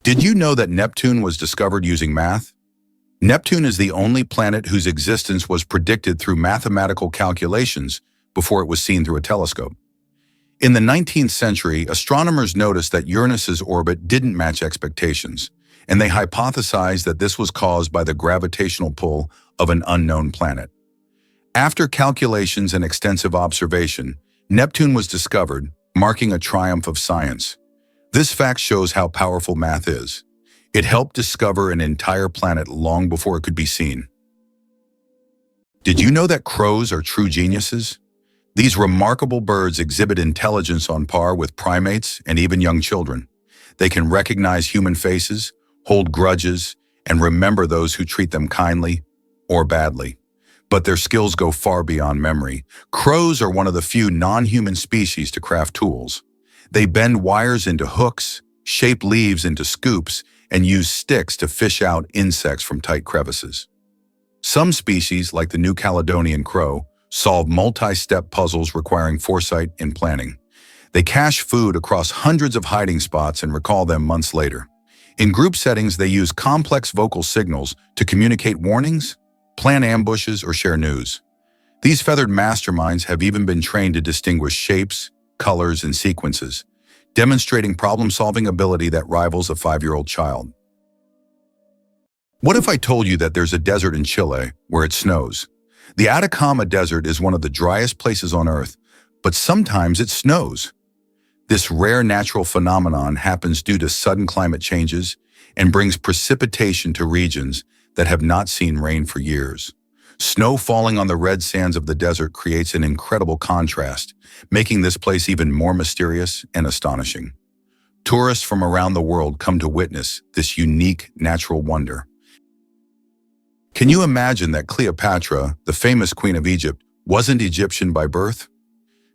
Did you know that Neptune was discovered using math? Neptune is the only planet whose existence was predicted through mathematical calculations before it was seen through a telescope. In the 19th century, astronomers noticed that Uranus's orbit didn't match expectations, and they hypothesized that this was caused by the gravitational pull of an unknown planet. After calculations and extensive observation, Neptune was discovered, marking a triumph of science. This fact shows how powerful math is. It helped discover an entire planet long before it could be seen. Did you know that crows are true geniuses? These remarkable birds exhibit intelligence on par with primates and even young children. They can recognize human faces, hold grudges, and remember those who treat them kindly or badly. But their skills go far beyond memory. Crows are one of the few non-human species to craft tools. They bend wires into hooks, shape leaves into scoops, and use sticks to fish out insects from tight crevices. Some species, like the New Caledonian crow, solve multi-step puzzles requiring foresight and planning. They cache food across hundreds of hiding spots and recall them months later. In group settings, they use complex vocal signals to communicate warnings, plan ambushes, or share news. These feathered masterminds have even been trained to distinguish shapes, colors, and sequences, demonstrating problem-solving ability that rivals a 5-year-old child. What if I told you that there's a desert in Chile where it snows? The Atacama Desert is one of the driest places on Earth, but sometimes it snows. This rare natural phenomenon happens due to sudden climate changes and brings precipitation to regions that have not seen rain for years. Snow falling on the red sands of the desert creates an incredible contrast, making this place even more mysterious and astonishing. Tourists from around the world come to witness this unique natural wonder. Can you imagine that Cleopatra, the famous queen of Egypt, wasn't Egyptian by birth?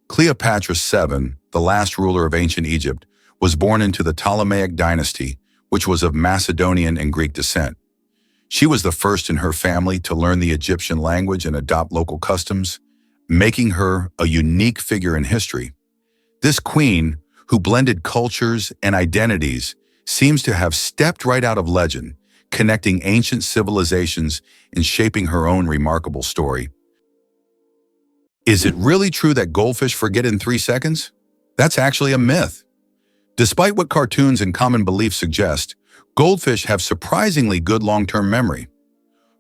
Cleopatra VII, the last ruler of ancient Egypt, was born into the Ptolemaic dynasty, which was of Macedonian and Greek descent. She was the first in her family to learn the Egyptian language and adopt local customs, making her a unique figure in history. This queen, who blended cultures and identities, seems to have stepped right out of legend, connecting ancient civilizations and shaping her own remarkable story. Is it really true that goldfish forget in 3 seconds? That's actually a myth. Despite what cartoons and common beliefs suggest, goldfish have surprisingly good long-term memory.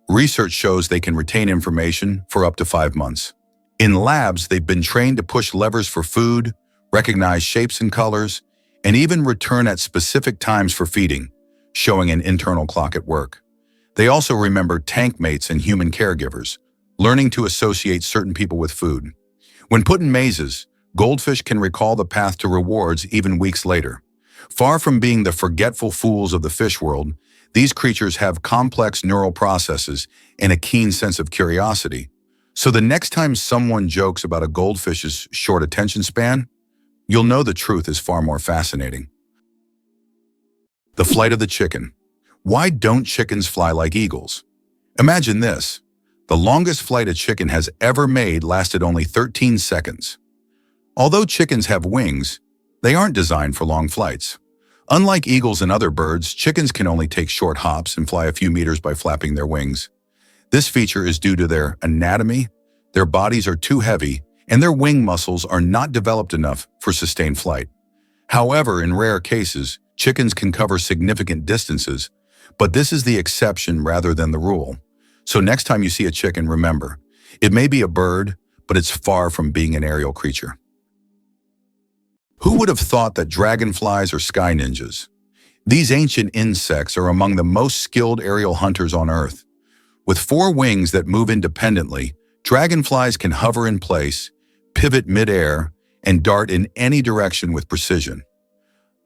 Research shows they can retain information for up to 5 months. In labs, they've been trained to push levers for food, recognize shapes and colors, and even return at specific times for feeding, showing an internal clock at work. They also remember tank mates and human caregivers, learning to associate certain people with food. When put in mazes, goldfish can recall the path to rewards even weeks later. Far from being the forgetful fools of the fish world, these creatures have complex neural processes and a keen sense of curiosity. So the next time someone jokes about a goldfish's short attention span, you'll know the truth is far more fascinating. The flight of the chicken. Why don't chickens fly like eagles? Imagine this. The longest flight a chicken has ever made lasted only 13 seconds. Although chickens have wings, they aren't designed for long flights. Unlike eagles and other birds, chickens can only take short hops and fly a few meters by flapping their wings. This feature is due to their anatomy. Their bodies are too heavy, and their wing muscles are not developed enough for sustained flight. However, in rare cases, chickens can cover significant distances, but this is the exception rather than the rule. So next time you see a chicken, remember, it may be a bird, but it's far from being an aerial creature. Who would have thought that dragonflies are sky ninjas? These ancient insects are among the most skilled aerial hunters on Earth. With 4 wings that move independently, dragonflies can hover in place, pivot mid-air, and dart in any direction with precision.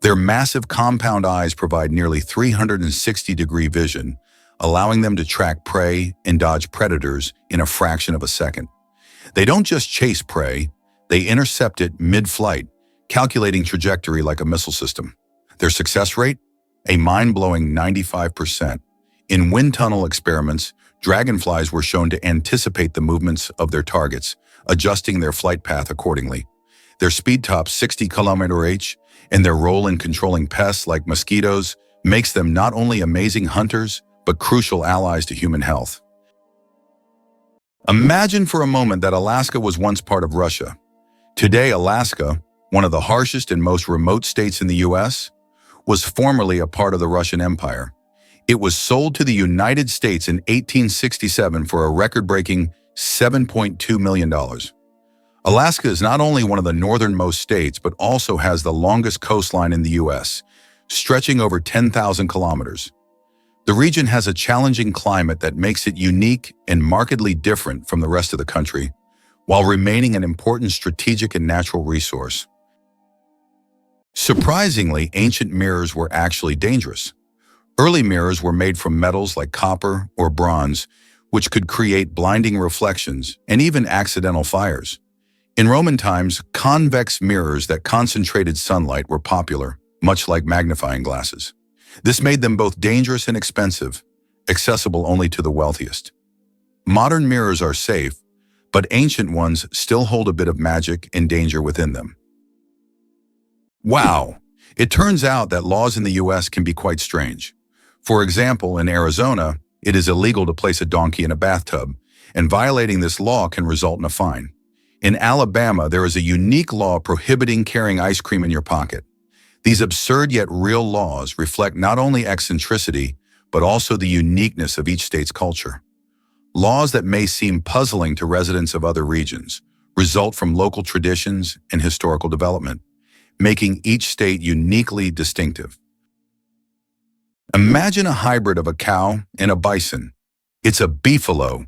Their massive compound eyes provide nearly 360-degree vision, allowing them to track prey and dodge predators in a fraction of a second. They don't just chase prey, they intercept it mid-flight, calculating trajectory like a missile system. Their success rate? A mind-blowing 95%. In wind tunnel experiments, dragonflies were shown to anticipate the movements of their targets, adjusting their flight path accordingly. Their speed tops 60 km/h, and their role in controlling pests like mosquitoes makes them not only amazing hunters, but crucial allies to human health. Imagine for a moment that Alaska was once part of Russia. Today, Alaska, one of the harshest and most remote states in the US, was formerly a part of the Russian Empire. It was sold to the United States in 1867 for a record-breaking $7.2 million. Alaska is not only one of the northernmost states, but also has the longest coastline in the US, stretching over 10,000 kilometers. The region has a challenging climate that makes it unique and markedly different from the rest of the country, while remaining an important strategic and natural resource. Surprisingly, ancient mirrors were actually dangerous. Early mirrors were made from metals like copper or bronze, which could create blinding reflections and even accidental fires. In Roman times, convex mirrors that concentrated sunlight were popular, much like magnifying glasses. This made them both dangerous and expensive, accessible only to the wealthiest. Modern mirrors are safe, but ancient ones still hold a bit of magic and danger within them. Wow! It turns out that laws in the US can be quite strange. For example, in Arizona, it is illegal to place a donkey in a bathtub, and violating this law can result in a fine. In Alabama, there is a unique law prohibiting carrying ice cream in your pocket. These absurd yet real laws reflect not only eccentricity, but also the uniqueness of each state's culture. Laws that may seem puzzling to residents of other regions result from local traditions and historical development, making each state uniquely distinctive. Imagine a hybrid of a cow and a bison. It's a beefalo.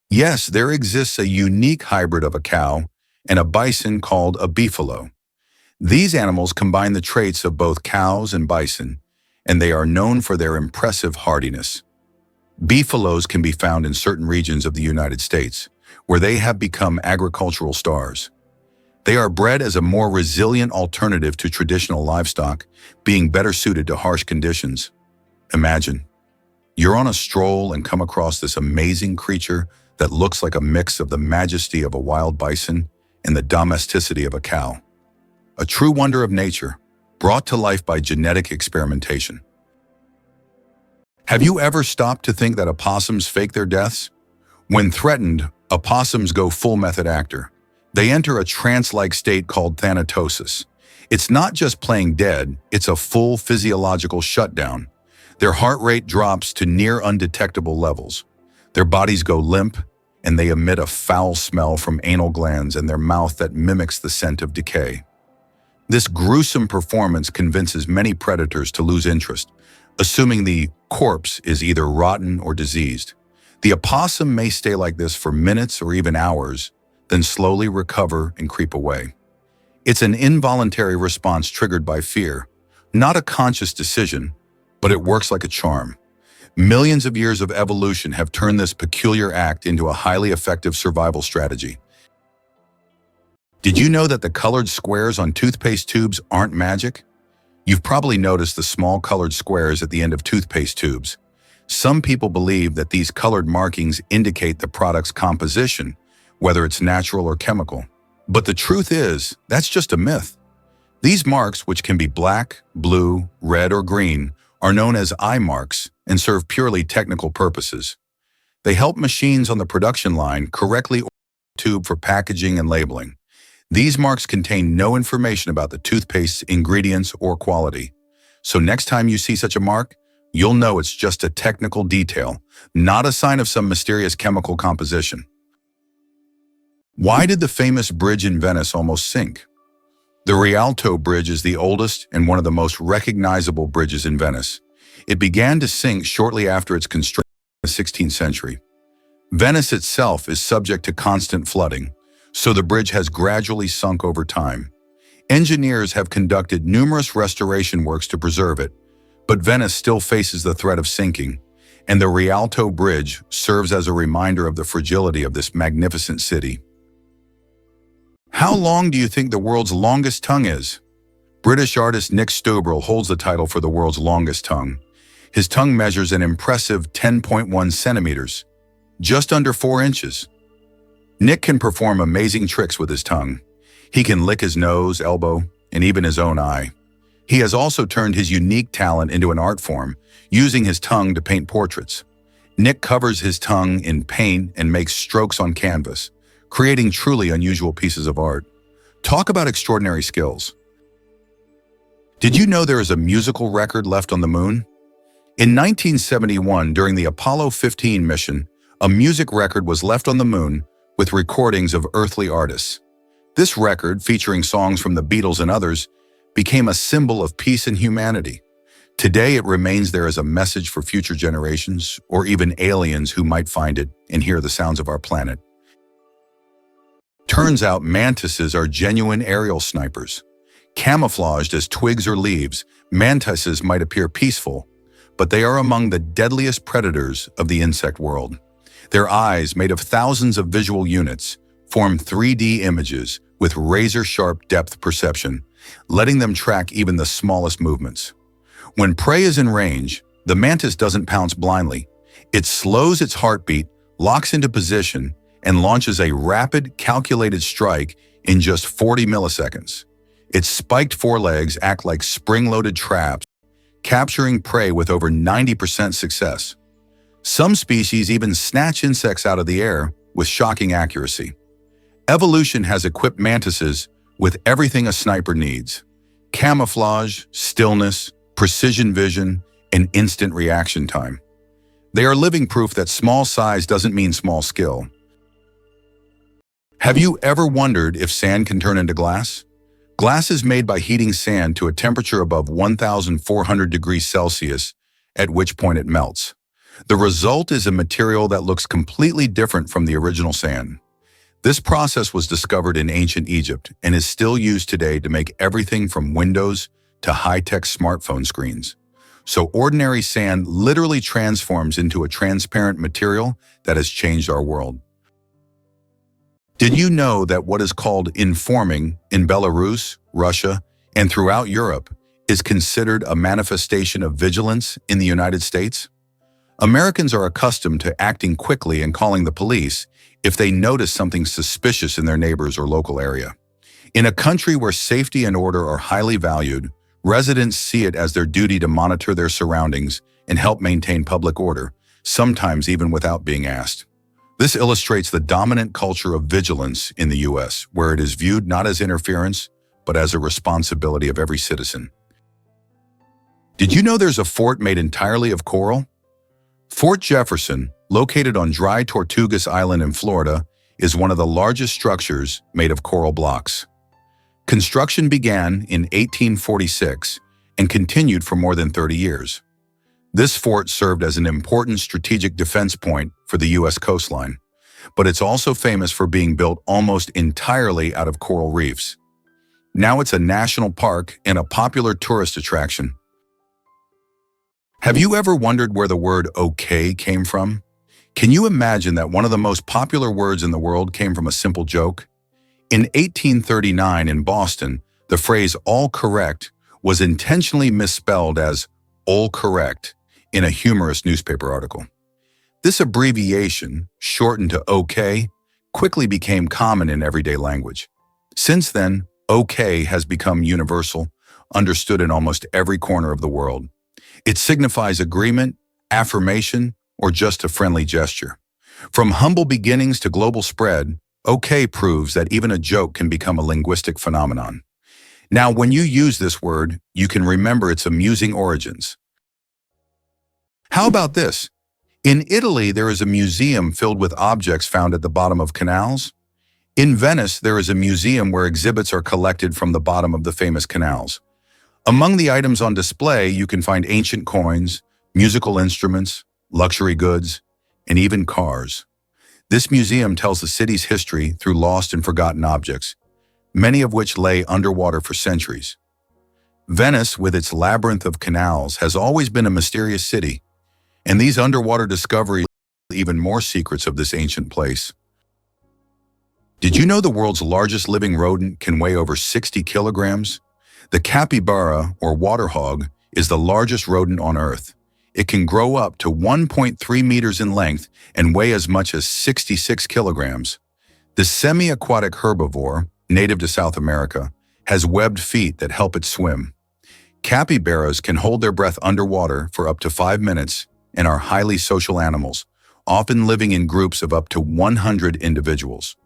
Yes, there exists a unique hybrid of a cow and a bison called a beefalo. These animals combine the traits of both cows and bison, and they are known for their impressive hardiness. Beefalos can be found in certain regions of the United States, where they have become agricultural stars. They are bred as a more resilient alternative to traditional livestock, being better suited to harsh conditions. Imagine, you're on a stroll and come across this amazing creature that looks like a mix of the majesty of a wild bison and the domesticity of a cow. A true wonder of nature, brought to life by genetic experimentation. Have you ever stopped to think that opossums fake their deaths? When threatened, opossums go full method actor. They enter a trance-like state called thanatosis. It's not just playing dead, it's a full physiological shutdown. Their heart rate drops to near undetectable levels. Their bodies go limp, and they emit a foul smell from anal glands in their mouth that mimics the scent of decay. This gruesome performance convinces many predators to lose interest, assuming the corpse is either rotten or diseased. The opossum may stay like this for minutes or even hours, then slowly recover and creep away. It's an involuntary response triggered by fear, not a conscious decision, but it works like a charm. Millions of years of evolution have turned this peculiar act into a highly effective survival strategy. Did you know that the colored squares on toothpaste tubes aren't magic? You've probably noticed the small colored squares at the end of toothpaste tubes. Some people believe that these colored markings indicate the product's composition, whether it's natural or chemical. But the truth is, that's just a myth. These marks, which can be black, blue, red, or green, are known as eye marks and serve purely technical purposes. They help machines on the production line correctly order the tube for packaging and labeling. These marks contain no information about the toothpaste's ingredients or quality. So next time you see such a mark, you'll know it's just a technical detail, not a sign of some mysterious chemical composition. Why did the famous bridge in Venice almost sink? The Rialto Bridge is the oldest and one of the most recognizable bridges in Venice. It began to sink shortly after its construction in the 16th century. Venice itself is subject to constant flooding, so the bridge has gradually sunk over time. Engineers have conducted numerous restoration works to preserve it, but Venice still faces the threat of sinking, and the Rialto Bridge serves as a reminder of the fragility of this magnificent city. How long do you think the world's longest tongue is? British artist Nick Stobrel holds the title for the world's longest tongue. His tongue measures an impressive 10.1 centimeters, just under 4 inches. Nick can perform amazing tricks with his tongue. He can lick his nose, elbow, and even his own eye. He has also turned his unique talent into an art form, using his tongue to paint portraits. Nick covers his tongue in paint and makes strokes on canvas, creating truly unusual pieces of art. Talk about extraordinary skills. Did you know there is a musical record left on the moon? In 1971, during the Apollo 15 mission, a music record was left on the moon with recordings of earthly artists. This record, featuring songs from the Beatles and others, became a symbol of peace and humanity. Today, it remains there as a message for future generations, or even aliens who might find it and hear the sounds of our planet. Turns out mantises are genuine aerial snipers. Camouflaged as twigs or leaves, mantises might appear peaceful, but they are among the deadliest predators of the insect world. Their eyes, made of thousands of visual units, form 3D images with razor-sharp depth perception, letting them track even the smallest movements. When prey is in range, the mantis doesn't pounce blindly. It slows its heartbeat, locks into position, and launches a rapid, calculated strike in just 40 milliseconds. Its spiked forelegs act like spring-loaded traps, capturing prey with over 90% success. Some species even snatch insects out of the air with shocking accuracy. Evolution has equipped mantises with everything a sniper needs: camouflage, stillness, precision vision, and instant reaction time. They are living proof that small size doesn't mean small skill. Have you ever wondered if sand can turn into glass? Glass is made by heating sand to a temperature above 1,400 degrees Celsius, at which point it melts. The result is a material that looks completely different from the original sand. This process was discovered in ancient Egypt and is still used today to make everything from windows to high-tech smartphone screens. So ordinary sand literally transforms into a transparent material that has changed our world. Did you know that what is called informing in Belarus, Russia, and throughout Europe is considered a manifestation of vigilance in the United States? Americans are accustomed to acting quickly and calling the police if they notice something suspicious in their neighbors or local area. In a country where safety and order are highly valued, residents see it as their duty to monitor their surroundings and help maintain public order, sometimes even without being asked. This illustrates the dominant culture of vigilance in the U.S., where it is viewed not as interference, but as a responsibility of every citizen. Did you know there's a fort made entirely of coral? Fort Jefferson, located on dry Tortugas Island in Florida, is one of the largest structures made of coral blocks. Construction began in 1846 and continued for more than 30 years. This fort served as an important strategic defense point for the U.S. coastline, but it's also famous for being built almost entirely out of coral reefs. Now it's a national park and a popular tourist attraction. Have you ever wondered where the word okay came from? Can you imagine that one of the most popular words in the world came from a simple joke? In 1839 in Boston, the phrase all correct was intentionally misspelled as all correct in a humorous newspaper article. This abbreviation, shortened to OK, quickly became common in everyday language. Since then, OK has become universal, understood in almost every corner of the world. It signifies agreement, affirmation, or just a friendly gesture. From humble beginnings to global spread, OK proves that even a joke can become a linguistic phenomenon. Now, when you use this word, you can remember its amusing origins. How about this? In Italy, there is a museum filled with objects found at the bottom of canals. In Venice, there is a museum where exhibits are collected from the bottom of the famous canals. Among the items on display, you can find ancient coins, musical instruments, luxury goods, and even cars. This museum tells the city's history through lost and forgotten objects, many of which lay underwater for centuries. Venice, with its labyrinth of canals, has always been a mysterious city, and these underwater discoveries reveal even more secrets of this ancient place. Did you know the world's largest living rodent can weigh over 60 kilograms? The capybara, or water hog, is the largest rodent on Earth. It can grow up to 1.3 meters in length and weigh as much as 66 kilograms. The semi-aquatic herbivore, native to South America, has webbed feet that help it swim. Capybaras can hold their breath underwater for up to 5 minutes and are highly social animals, often living in groups of up to 100 individuals.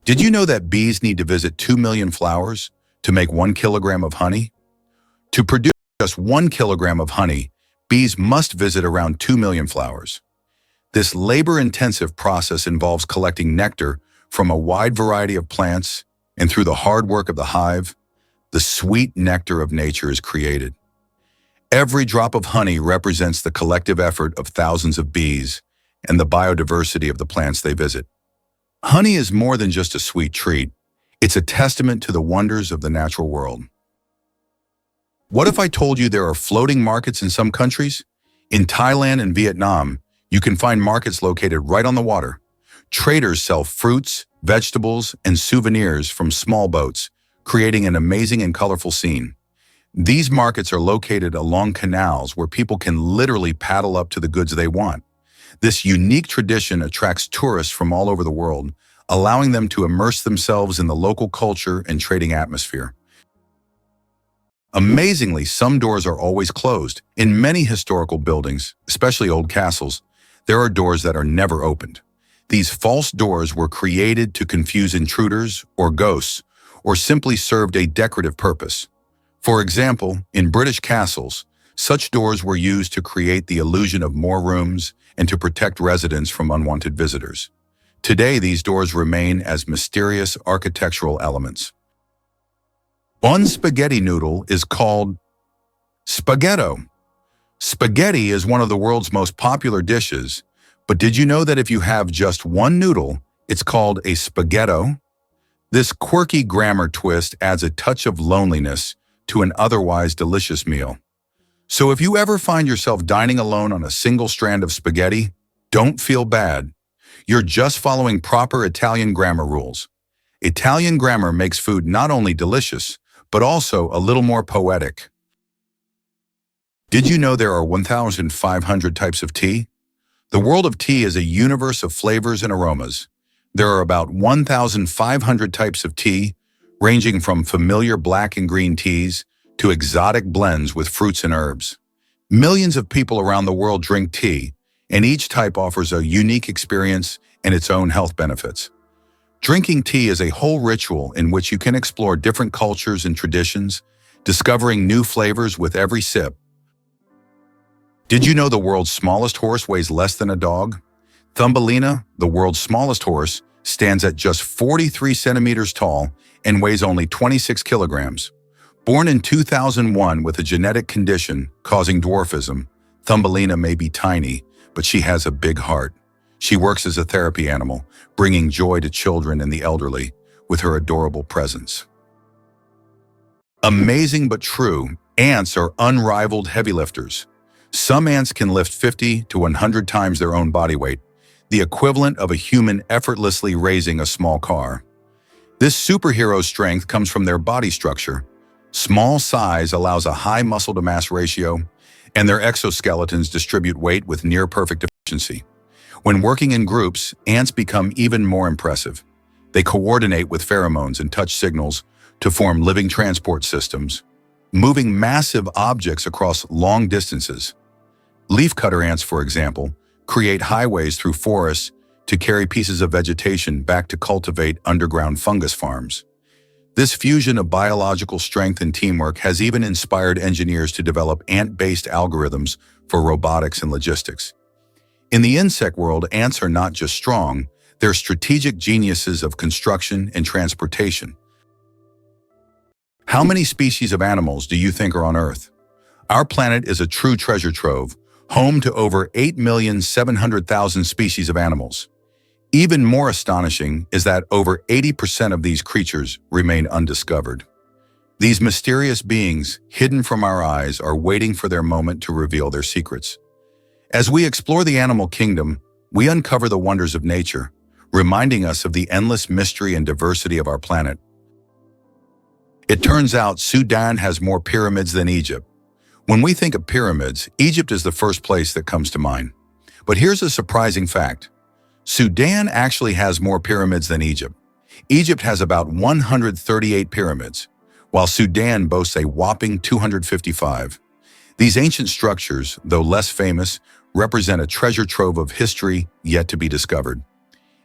Did you know that bees need to visit 2 million flowers to make 1 kilogram of honey? To produce just 1 kilogram of honey, bees must visit around 2 million flowers. This labor-intensive process involves collecting nectar from a wide variety of plants, and through the hard work of the hive, the sweet nectar of nature is created. Every drop of honey represents the collective effort of thousands of bees and the biodiversity of the plants they visit. Honey is more than just a sweet treat. It's a testament to the wonders of the natural world. What if I told you there are floating markets in some countries? In Thailand and Vietnam, you can find markets located right on the water. Traders sell fruits, vegetables, and souvenirs from small boats, creating an amazing and colorful scene. These markets are located along canals where people can literally paddle up to the goods they want. This unique tradition attracts tourists from all over the world, allowing them to immerse themselves in the local culture and trading atmosphere. Amazingly, some doors are always closed. In many historical buildings, especially old castles, there are doors that are never opened. These false doors were created to confuse intruders or ghosts, or simply served a decorative purpose. For example, in British castles, such doors were used to create the illusion of more rooms and to protect residents from unwanted visitors. Today, these doors remain as mysterious architectural elements. One spaghetti noodle is called spaghetto. Spaghetti is one of the world's most popular dishes, but did you know that if you have just one noodle, it's called a spaghetto? This quirky grammar twist adds a touch of loneliness to an otherwise delicious meal. So if you ever find yourself dining alone on a single strand of spaghetti, don't feel bad. You're just following proper Italian grammar rules. Italian grammar makes food not only delicious, but also a little more poetic. Did you know there are 1,500 types of tea? The world of tea is a universe of flavors and aromas. There are about 1,500 types of tea, ranging from familiar black and green teas to exotic blends with fruits and herbs. Millions of people around the world drink tea, and each type offers a unique experience and its own health benefits. Drinking tea is a whole ritual in which you can explore different cultures and traditions, discovering new flavors with every sip. Did you know the world's smallest horse weighs less than a dog? Thumbelina, the world's smallest horse, stands at just 43 centimeters tall and weighs only 26 kilograms. Born in 2001 with a genetic condition causing dwarfism, Thumbelina may be tiny, but she has a big heart. She works as a therapy animal, bringing joy to children and the elderly with her adorable presence. Amazing but true, ants are unrivaled heavy lifters. Some ants can lift 50 to 100 times their own body weight, the equivalent of a human effortlessly raising a small car. This superhero strength comes from their body structure. Small size allows a high muscle-to-mass ratio, and their exoskeletons distribute weight with near-perfect efficiency. When working in groups, ants become even more impressive. They coordinate with pheromones and touch signals to form living transport systems, moving massive objects across long distances. Leafcutter ants, for example, create highways through forests to carry pieces of vegetation back to cultivate underground fungus farms. This fusion of biological strength and teamwork has even inspired engineers to develop ant-based algorithms for robotics and logistics. In the insect world, ants are not just strong, they're strategic geniuses of construction and transportation. How many species of animals do you think are on Earth? Our planet is a true treasure trove, home to over 8,700,000 species of animals. Even more astonishing is that over 80% of these creatures remain undiscovered. These mysterious beings, hidden from our eyes, are waiting for their moment to reveal their secrets. As we explore the animal kingdom, we uncover the wonders of nature, reminding us of the endless mystery and diversity of our planet. It turns out Sudan has more pyramids than Egypt. When we think of pyramids, Egypt is the first place that comes to mind. But here's a surprising fact. Sudan actually has more pyramids than Egypt. Egypt has about 138 pyramids, while Sudan boasts a whopping 255. These ancient structures, though less famous, represent a treasure trove of history yet to be discovered.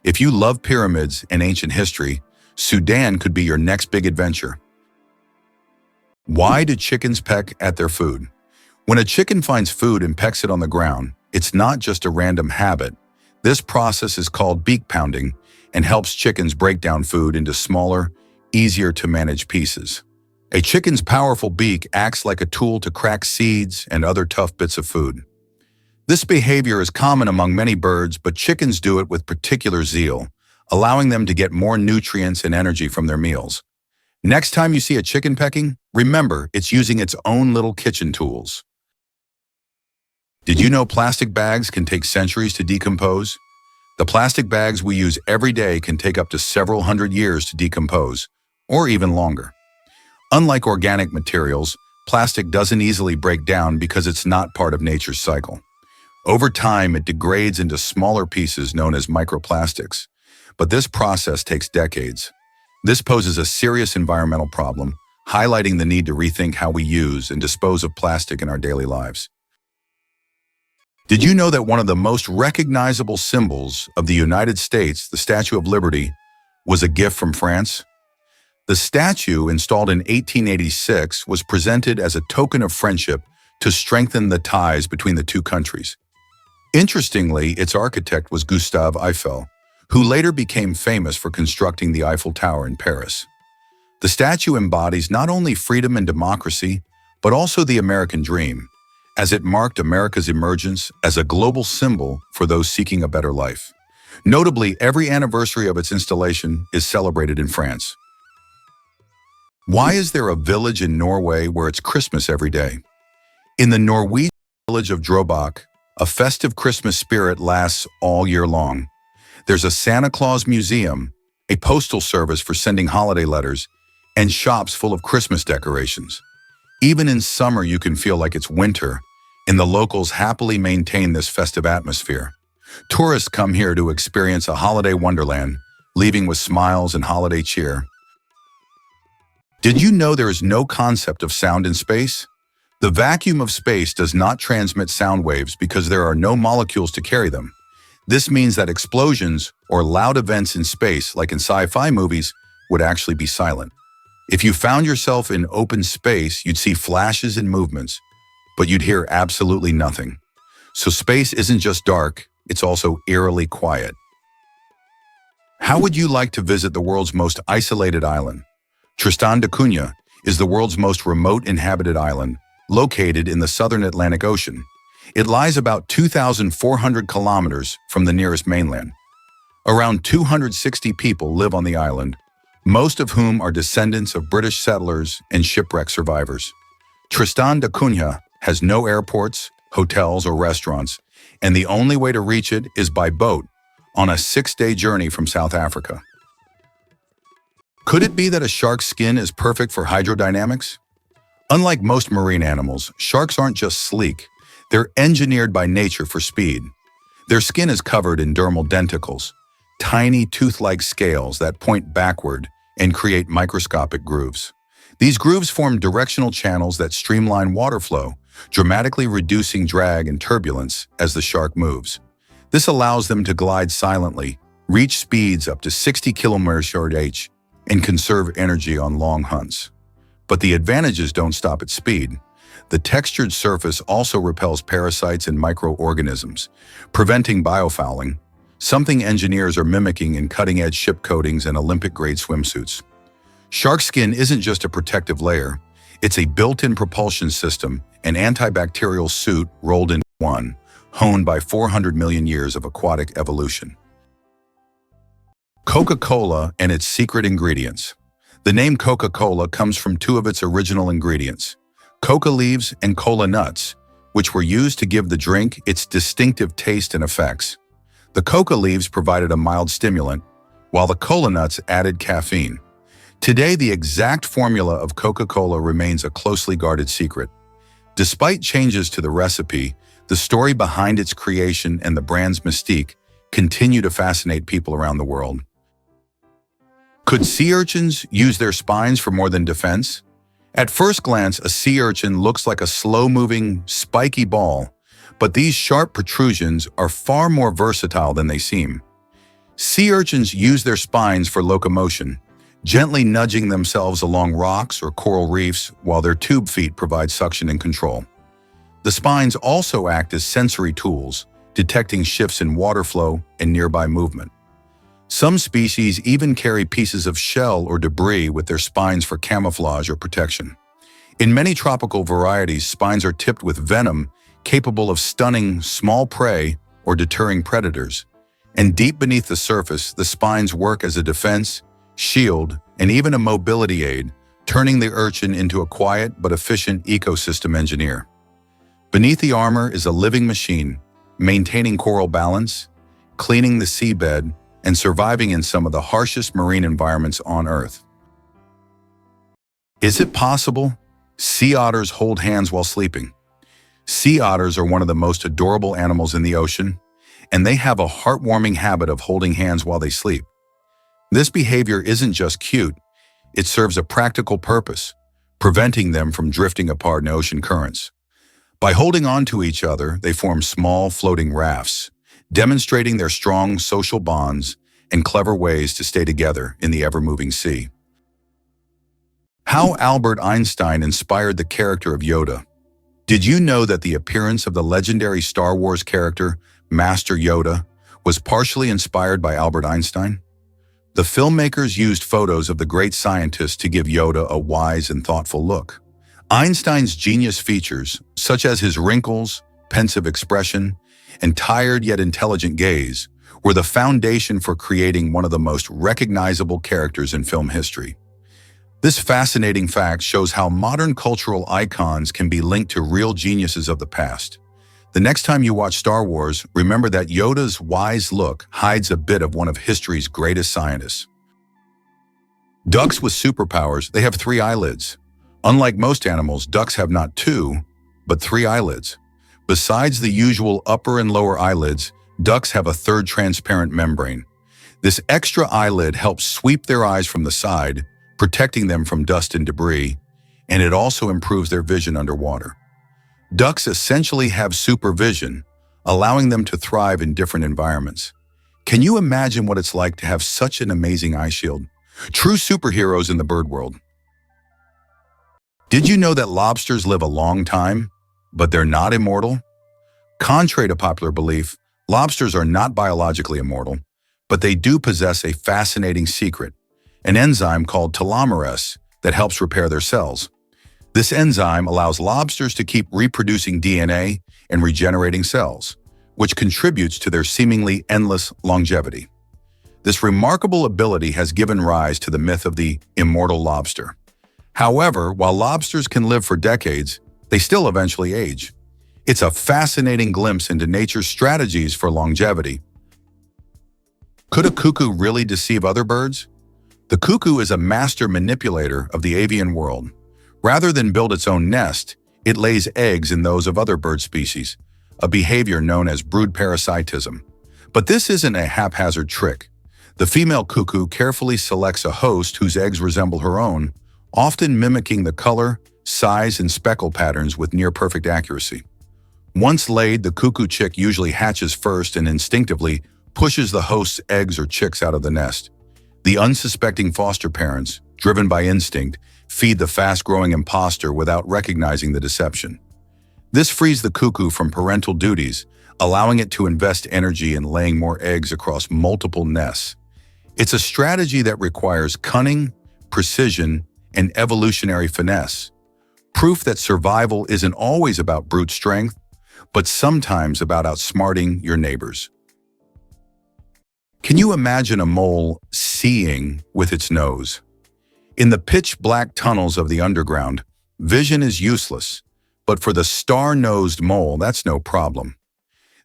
If you love pyramids and ancient history, Sudan could be your next big adventure. Why do chickens peck at their food? When a chicken finds food and pecks it on the ground, it's not just a random habit. This process is called beak pounding and helps chickens break down food into smaller, easier to manage pieces. A chicken's powerful beak acts like a tool to crack seeds and other tough bits of food. This behavior is common among many birds, but chickens do it with particular zeal, allowing them to get more nutrients and energy from their meals. Next time you see a chicken pecking, remember it's using its own little kitchen tools. Did you know plastic bags can take centuries to decompose? The plastic bags we use every day can take up to several hundred years to decompose, or even longer. Unlike organic materials, plastic doesn't easily break down because it's not part of nature's cycle. Over time, it degrades into smaller pieces known as microplastics, but this process takes decades. This poses a serious environmental problem, highlighting the need to rethink how we use and dispose of plastic in our daily lives. Did you know that one of the most recognizable symbols of the United States, the Statue of Liberty, was a gift from France? The statue, installed in 1886, was presented as a token of friendship to strengthen the ties between the two countries. Interestingly, its architect was Gustave Eiffel, who later became famous for constructing the Eiffel Tower in Paris. The statue embodies not only freedom and democracy, but also the American dream, as it marked America's emergence as a global symbol for those seeking a better life. Notably, every anniversary of its installation is celebrated in France. Why is there a village in Norway where it's Christmas every day? In the Norwegian village of Drøbak, a festive Christmas spirit lasts all year long. There's a Santa Claus museum, a postal service for sending holiday letters, and shops full of Christmas decorations. Even in summer, you can feel like it's winter, and the locals happily maintain this festive atmosphere. Tourists come here to experience a holiday wonderland, leaving with smiles and holiday cheer. Did you know there is no concept of sound in space? The vacuum of space does not transmit sound waves because there are no molecules to carry them. This means that explosions or loud events in space, like in sci-fi movies, would actually be silent. If you found yourself in open space, you'd see flashes and movements, but you'd hear absolutely nothing. So space isn't just dark, it's also eerily quiet. How would you like to visit the world's most isolated island? Tristan da Cunha is the world's most remote inhabited island, located in the southern Atlantic Ocean. It lies about 2,400 kilometers from the nearest mainland. Around 260 people live on the island, most of whom are descendants of British settlers and shipwreck survivors. Tristan da Cunha has no airports, hotels, or restaurants, and the only way to reach it is by boat on a 6-day journey from South Africa. Could it be that a shark's skin is perfect for hydrodynamics? Unlike most marine animals, sharks aren't just sleek. They're engineered by nature for speed. Their skin is covered in dermal denticles, tiny tooth-like scales that point backward and create microscopic grooves. These grooves form directional channels that streamline water flow, dramatically reducing drag and turbulence as the shark moves. This allows them to glide silently, reach speeds up to 60 km/h, and conserve energy on long hunts. But the advantages don't stop at speed. The textured surface also repels parasites and microorganisms, preventing biofouling, something engineers are mimicking in cutting-edge ship coatings and Olympic-grade swimsuits. Shark skin isn't just a protective layer, it's a built-in propulsion system, an antibacterial suit rolled into one, honed by 400 million years of aquatic evolution. Coca-Cola and its secret ingredients. The name Coca-Cola comes from two of its original ingredients, coca leaves and cola nuts, which were used to give the drink its distinctive taste and effects. The coca leaves provided a mild stimulant, while the cola nuts added caffeine. Today, the exact formula of Coca-Cola remains a closely guarded secret. Despite changes to the recipe, the story behind its creation and the brand's mystique continue to fascinate people around the world. Could sea urchins use their spines for more than defense? At first glance, a sea urchin looks like a slow-moving, spiky ball, but these sharp protrusions are far more versatile than they seem. Sea urchins use their spines for locomotion, gently nudging themselves along rocks or coral reefs while their tube feet provide suction and control. The spines also act as sensory tools, detecting shifts in water flow and nearby movement. Some species even carry pieces of shell or debris with their spines for camouflage or protection. In many tropical varieties, spines are tipped with venom capable of stunning small prey or deterring predators. And deep beneath the surface, the spines work as a defense, shield, and even a mobility aid, turning the urchin into a quiet but efficient ecosystem engineer. Beneath the armor is a living machine, maintaining coral balance, cleaning the seabed, and surviving in some of the harshest marine environments on Earth. Is it possible? Sea otters hold hands while sleeping. Sea otters are one of the most adorable animals in the ocean, and they have a heartwarming habit of holding hands while they sleep. This behavior isn't just cute, it serves a practical purpose, preventing them from drifting apart in ocean currents. By holding on to each other, they form small floating rafts, demonstrating their strong social bonds and clever ways to stay together in the ever-moving sea. How Albert Einstein inspired the character of Yoda. Did you know that the appearance of the legendary Star Wars character, Master Yoda, was partially inspired by Albert Einstein? The filmmakers used photos of the great scientist to give Yoda a wise and thoughtful look. Einstein's genius features, such as his wrinkles, pensive expression, and tired yet intelligent gaze, were the foundation for creating one of the most recognizable characters in film history. This fascinating fact shows how modern cultural icons can be linked to real geniuses of the past. The next time you watch Star Wars, remember that Yoda's wise look hides a bit of one of history's greatest scientists. Ducks with superpowers, they have 3 eyelids. Unlike most animals, ducks have not 2, but 3 eyelids. Besides the usual upper and lower eyelids, ducks have a third transparent membrane. This extra eyelid helps sweep their eyes from the side, protecting them from dust and debris, and it also improves their vision underwater. Ducks essentially have supervision, allowing them to thrive in different environments. Can you imagine what it's like to have such an amazing eye shield? True superheroes in the bird world. Did you know that lobsters live a long time, but they're not immortal? Contrary to popular belief, lobsters are not biologically immortal, but they do possess a fascinating secret, an enzyme called telomerase that helps repair their cells. This enzyme allows lobsters to keep reproducing DNA and regenerating cells, which contributes to their seemingly endless longevity. This remarkable ability has given rise to the myth of the immortal lobster. However, while lobsters can live for decades, they still eventually age. It's a fascinating glimpse into nature's strategies for longevity. Could a cuckoo really deceive other birds? The cuckoo is a master manipulator of the avian world. Rather than build its own nest, it lays eggs in those of other bird species, a behavior known as brood parasitism. But this isn't a haphazard trick. The female cuckoo carefully selects a host whose eggs resemble her own, often mimicking the color, size, and speckle patterns with near-perfect accuracy. Once laid, the cuckoo chick usually hatches first and instinctively pushes the host's eggs or chicks out of the nest. The unsuspecting foster parents, driven by instinct, feed the fast-growing imposter without recognizing the deception. This frees the cuckoo from parental duties, allowing it to invest energy in laying more eggs across multiple nests. It's a strategy that requires cunning, precision, and evolutionary finesse, proof that survival isn't always about brute strength, but sometimes about outsmarting your neighbors. Can you imagine a mole seeing with its nose? In the pitch-black tunnels of the underground, vision is useless, but for the star-nosed mole, that's no problem.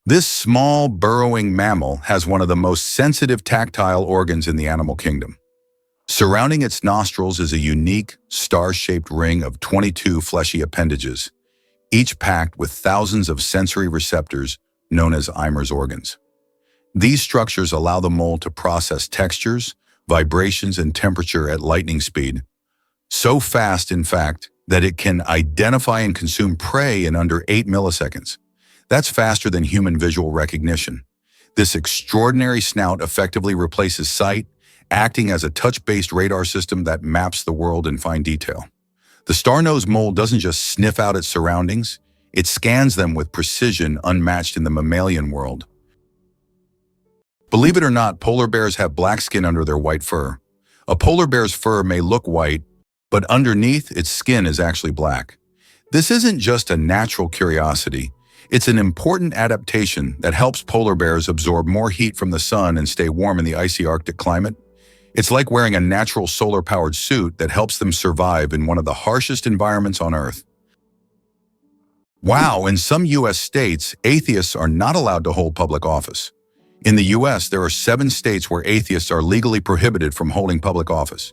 This small, burrowing mammal has one of the most sensitive tactile organs in the animal kingdom. Surrounding its nostrils is a unique, star-shaped ring of 22 fleshy appendages, each packed with thousands of sensory receptors known as Eimer's organs. These structures allow the mole to process textures, vibrations, and temperature at lightning speed. So fast, in fact, that it can identify and consume prey in under 8 milliseconds. That's faster than human visual recognition. This extraordinary snout effectively replaces sight, acting as a touch-based radar system that maps the world in fine detail. The Starnosed Mole doesn't just sniff out its surroundings, it scans them with precision unmatched in the mammalian world. Believe it or not, polar bears have black skin under their white fur. A polar bear's fur may look white, but underneath, its skin is actually black. This isn't just a natural curiosity. It's an important adaptation that helps polar bears absorb more heat from the sun and stay warm in the icy Arctic climate. It's like wearing a natural solar-powered suit that helps them survive in one of the harshest environments on Earth. Wow, in some U.S. states, atheists are not allowed to hold public office. In the U.S., there are 7 states where atheists are legally prohibited from holding public office.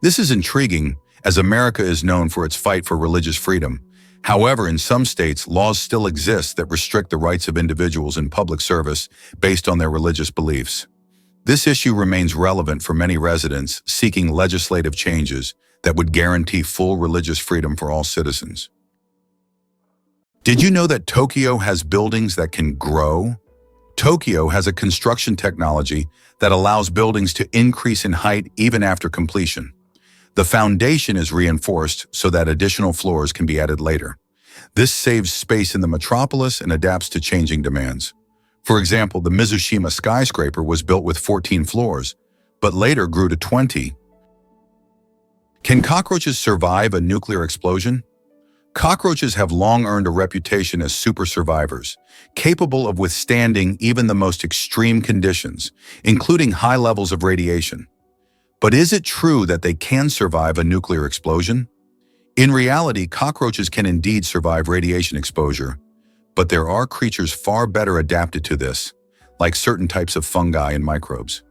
This is intriguing, as America is known for its fight for religious freedom. However, in some states, laws still exist that restrict the rights of individuals in public service based on their religious beliefs. This issue remains relevant for many residents seeking legislative changes that would guarantee full religious freedom for all citizens. Did you know that Tokyo has buildings that can grow? Tokyo has a construction technology that allows buildings to increase in height even after completion. The foundation is reinforced so that additional floors can be added later. This saves space in the metropolis and adapts to changing demands. For example, the Mizushima skyscraper was built with 14 floors, but later grew to 20. Can cockroaches survive a nuclear explosion? Cockroaches have long earned a reputation as super survivors, capable of withstanding even the most extreme conditions, including high levels of radiation. But is it true that they can survive a nuclear explosion? In reality, cockroaches can indeed survive radiation exposure, but there are creatures far better adapted to this, like certain types of fungi and microbes.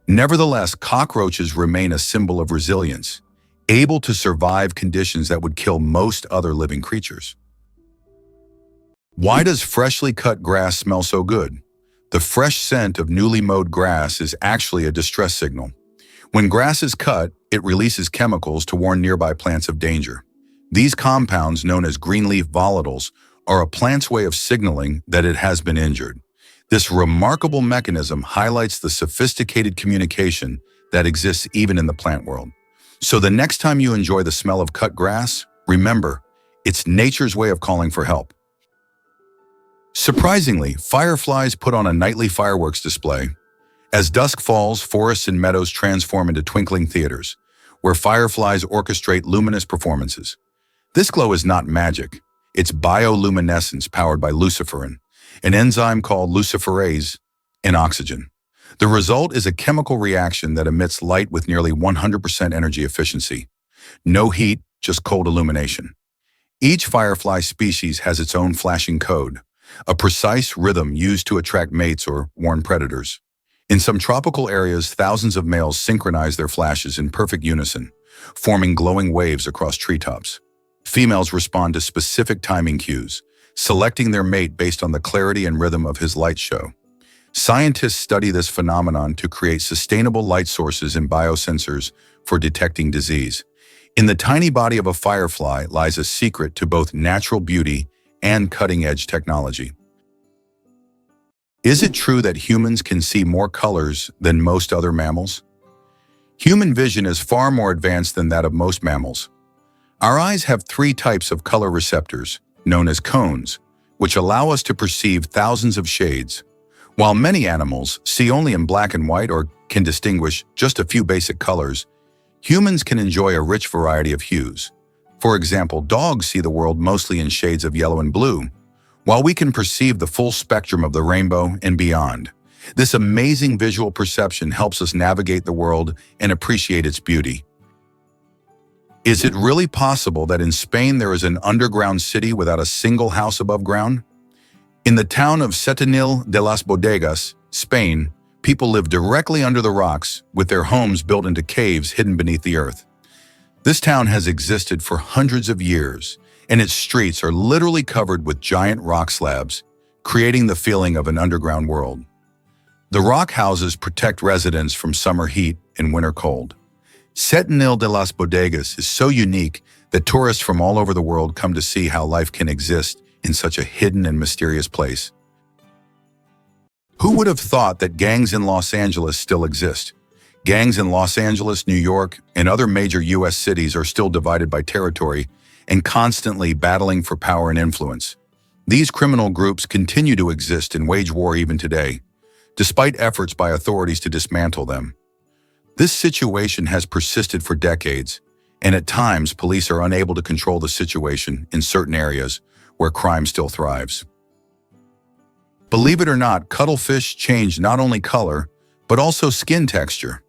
Nevertheless, cockroaches remain a symbol of resilience, able to survive conditions that would kill most other living creatures. Why does freshly cut grass smell so good? The fresh scent of newly mowed grass is actually a distress signal. When grass is cut, it releases chemicals to warn nearby plants of danger. These compounds, known as greenleaf volatiles, are a plant's way of signaling that it has been injured. This remarkable mechanism highlights the sophisticated communication that exists even in the plant world. So the next time you enjoy the smell of cut grass, remember, it's nature's way of calling for help. Surprisingly, fireflies put on a nightly fireworks display. As dusk falls, forests and meadows transform into twinkling theaters, where fireflies orchestrate luminous performances. This glow is not magic. It's bioluminescence powered by luciferin, an enzyme called luciferase, in oxygen. The result is a chemical reaction that emits light with nearly 100% energy efficiency. No heat, just cold illumination. Each firefly species has its own flashing code, a precise rhythm used to attract mates or warn predators. In some tropical areas, thousands of males synchronize their flashes in perfect unison, forming glowing waves across treetops. Females respond to specific timing cues, selecting their mate based on the clarity and rhythm of his light show. Scientists study this phenomenon to create sustainable light sources and biosensors for detecting disease. In the tiny body of a firefly lies a secret to both natural beauty and cutting-edge technology. Is it true that humans can see more colors than most other mammals? Human vision is far more advanced than that of most mammals. Our eyes have 3 types of color receptors, known as cones, which allow us to perceive thousands of shades. While many animals see only in black and white or can distinguish just a few basic colors, humans can enjoy a rich variety of hues. For example, dogs see the world mostly in shades of yellow and blue, while we can perceive the full spectrum of the rainbow and beyond. This amazing visual perception helps us navigate the world and appreciate its beauty. Is it really possible that in Spain there is an underground city without a single house above ground? In the town of Setenil de las Bodegas, Spain, people live directly under the rocks with their homes built into caves hidden beneath the earth. This town has existed for hundreds of years, and its streets are literally covered with giant rock slabs, creating the feeling of an underground world. The rock houses protect residents from summer heat and winter cold. Setenil de las Bodegas is so unique that tourists from all over the world come to see how life can exist in such a hidden and mysterious place. Who would have thought that gangs in Los Angeles still exist? Gangs in Los Angeles, New York, and other major U.S. cities are still divided by territory and constantly battling for power and influence. These criminal groups continue to exist and wage war even today, despite efforts by authorities to dismantle them. This situation has persisted for decades, and at times police are unable to control the situation in certain areas where crime still thrives. Believe it or not, cuttlefish change not only color, but also skin texture.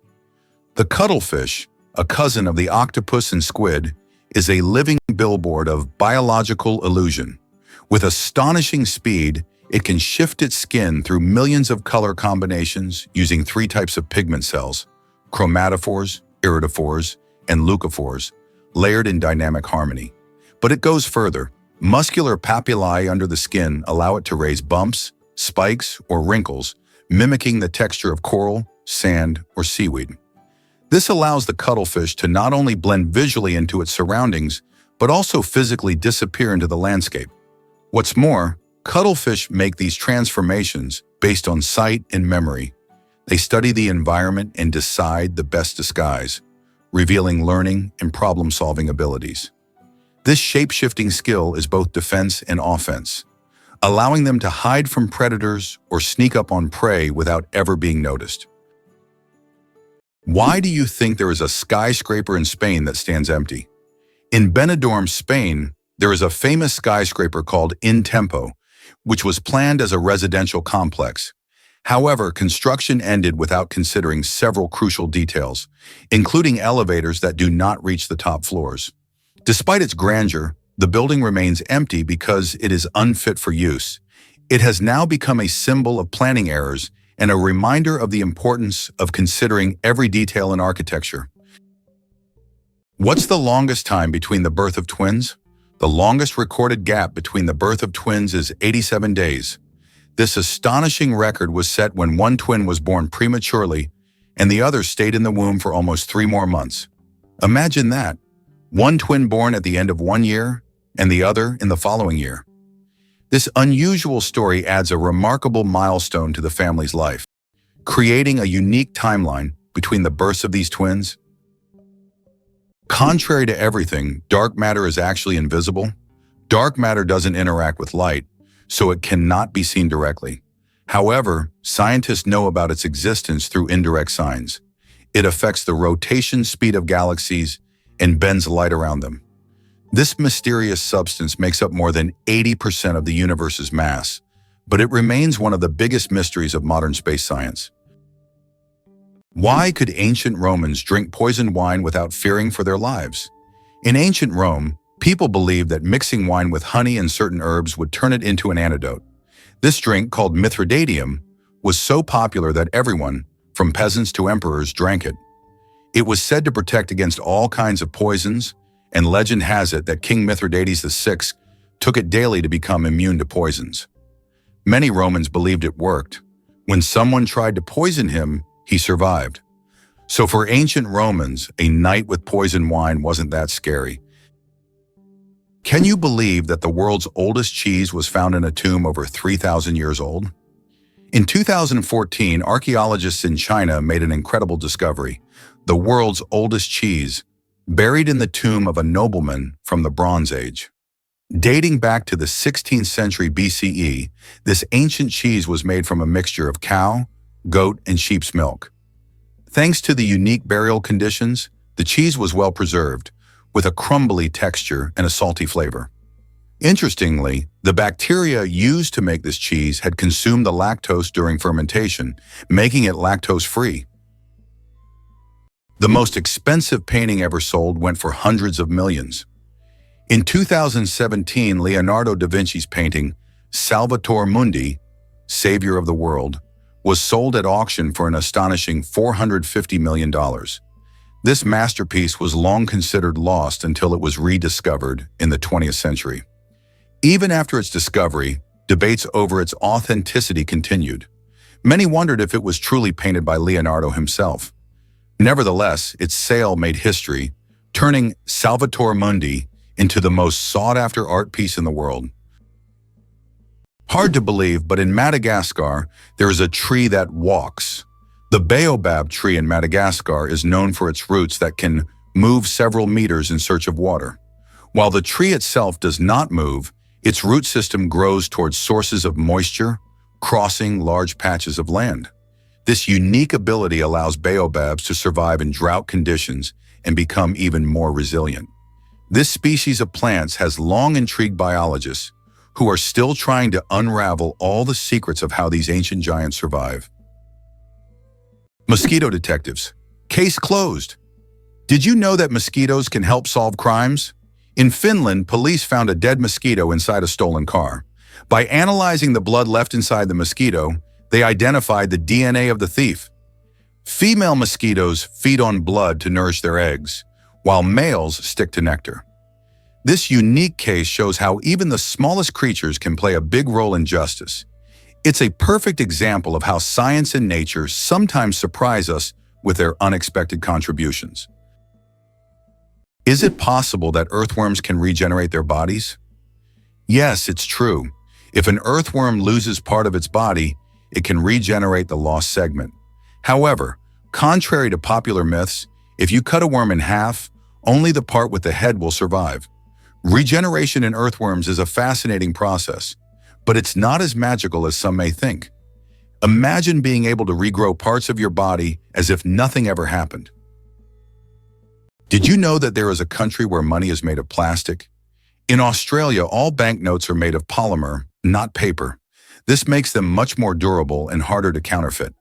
The cuttlefish, a cousin of the octopus and squid, is a living billboard of biological illusion. With astonishing speed, it can shift its skin through millions of color combinations using 3 types of pigment cells: chromatophores, iridophores, and leucophores, layered in dynamic harmony. But it goes further. Muscular papillae under the skin allow it to raise bumps, spikes, or wrinkles, mimicking the texture of coral, sand, or seaweed. This allows the cuttlefish to not only blend visually into its surroundings, but also physically disappear into the landscape. What's more, cuttlefish make these transformations based on sight and memory. They study the environment and decide the best disguise, revealing learning and problem-solving abilities. This shape-shifting skill is both defense and offense, allowing them to hide from predators or sneak up on prey without ever being noticed. Why do you think there is a skyscraper in Spain that stands empty? In Benidorm, Spain, there is a famous skyscraper called In Tempo, which was planned as a residential complex. However, construction ended without considering several crucial details, including elevators that do not reach the top floors. Despite its grandeur, the building remains empty because it is unfit for use. It has now become a symbol of planning errors and a reminder of the importance of considering every detail in architecture. What's the longest time between the birth of twins? The longest recorded gap between the birth of twins is 87 days. This astonishing record was set when one twin was born prematurely and the other stayed in the womb for almost 3 more months. Imagine that. One twin born at the end of 1 year and the other in the following year. This unusual story adds a remarkable milestone to the family's life, creating a unique timeline between the births of these twins. Contrary to everything, dark matter is actually invisible. Dark matter doesn't interact with light, so it cannot be seen directly. However, scientists know about its existence through indirect signs. It affects the rotation speed of galaxies and bends light around them. This mysterious substance makes up more than 80% of the universe's mass, but it remains one of the biggest mysteries of modern space science. Why could ancient Romans drink poisoned wine without fearing for their lives? In ancient Rome, people believed that mixing wine with honey and certain herbs would turn it into an antidote. This drink, called Mithridatium, was so popular that everyone, from peasants to emperors, drank it. It was said to protect against all kinds of poisons, and legend has it that King Mithridates VI took it daily to become immune to poisons. Many Romans believed it worked. When someone tried to poison him, he survived. So for ancient Romans, a night with poisoned wine wasn't that scary. Can you believe that the world's oldest cheese was found in a tomb over 3,000 years old? In 2014, archaeologists in China made an incredible discovery: the world's oldest cheese, buried in the tomb of a nobleman from the Bronze Age. Dating back to the 16th century BCE, this ancient cheese was made from a mixture of cow, goat, and sheep's milk. Thanks to the unique burial conditions, the cheese was well preserved, with a crumbly texture and a salty flavor. Interestingly, the bacteria used to make this cheese had consumed the lactose during fermentation, making it lactose-free. The most expensive painting ever sold went for hundreds of millions. In 2017, Leonardo da Vinci's painting, Salvator Mundi, Savior of the World, was sold at auction for an astonishing $450 million. This masterpiece was long considered lost until it was rediscovered in the 20th century. Even after its discovery, debates over its authenticity continued. Many wondered if it was truly painted by Leonardo himself. Nevertheless, its sale made history, turning Salvator Mundi into the most sought-after art piece in the world. Hard to believe, but in Madagascar, there is a tree that walks. The baobab tree in Madagascar is known for its roots that can move several meters in search of water. While the tree itself does not move, its root system grows towards sources of moisture, crossing large patches of land. This unique ability allows baobabs to survive in drought conditions and become even more resilient. This species of plants has long intrigued biologists who are still trying to unravel all the secrets of how these ancient giants survive. Mosquito detectives. Case closed. Did you know that mosquitoes can help solve crimes? In Finland, police found a dead mosquito inside a stolen car. By analyzing the blood left inside the mosquito, they identified the DNA of the thief. Female mosquitoes feed on blood to nourish their eggs, while males stick to nectar. This unique case shows how even the smallest creatures can play a big role in justice. It's a perfect example of how science and nature sometimes surprise us with their unexpected contributions. Is it possible that earthworms can regenerate their bodies? Yes, it's true. If an earthworm loses part of its body, it can regenerate the lost segment. However, contrary to popular myths, if you cut a worm in half, only the part with the head will survive. Regeneration in earthworms is a fascinating process, but it's not as magical as some may think. Imagine being able to regrow parts of your body as if nothing ever happened. Did you know that there is a country where money is made of plastic? In Australia, all banknotes are made of polymer, not paper. This makes them much more durable and harder to counterfeit.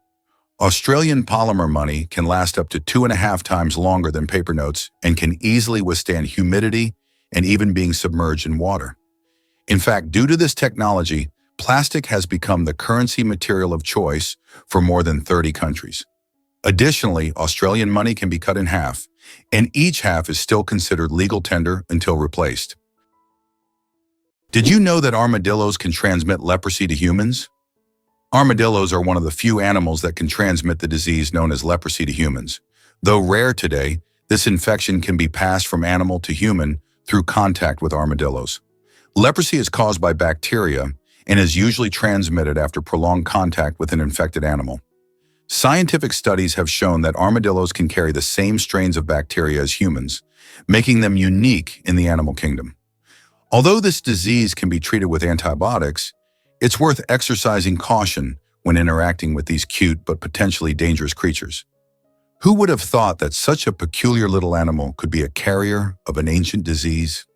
Australian polymer money can last up to 2.5 times longer than paper notes and can easily withstand humidity and even being submerged in water. In fact, due to this technology, plastic has become the currency material of choice for more than 30 countries. Additionally, Australian money can be cut in half, and each half is still considered legal tender until replaced. Did you know that armadillos can transmit leprosy to humans? Armadillos are one of the few animals that can transmit the disease known as leprosy to humans. Though rare today, this infection can be passed from animal to human through contact with armadillos. Leprosy is caused by bacteria and is usually transmitted after prolonged contact with an infected animal. Scientific studies have shown that armadillos can carry the same strains of bacteria as humans, making them unique in the animal kingdom. Although this disease can be treated with antibiotics, it's worth exercising caution when interacting with these cute but potentially dangerous creatures. Who would have thought that such a peculiar little animal could be a carrier of an ancient disease?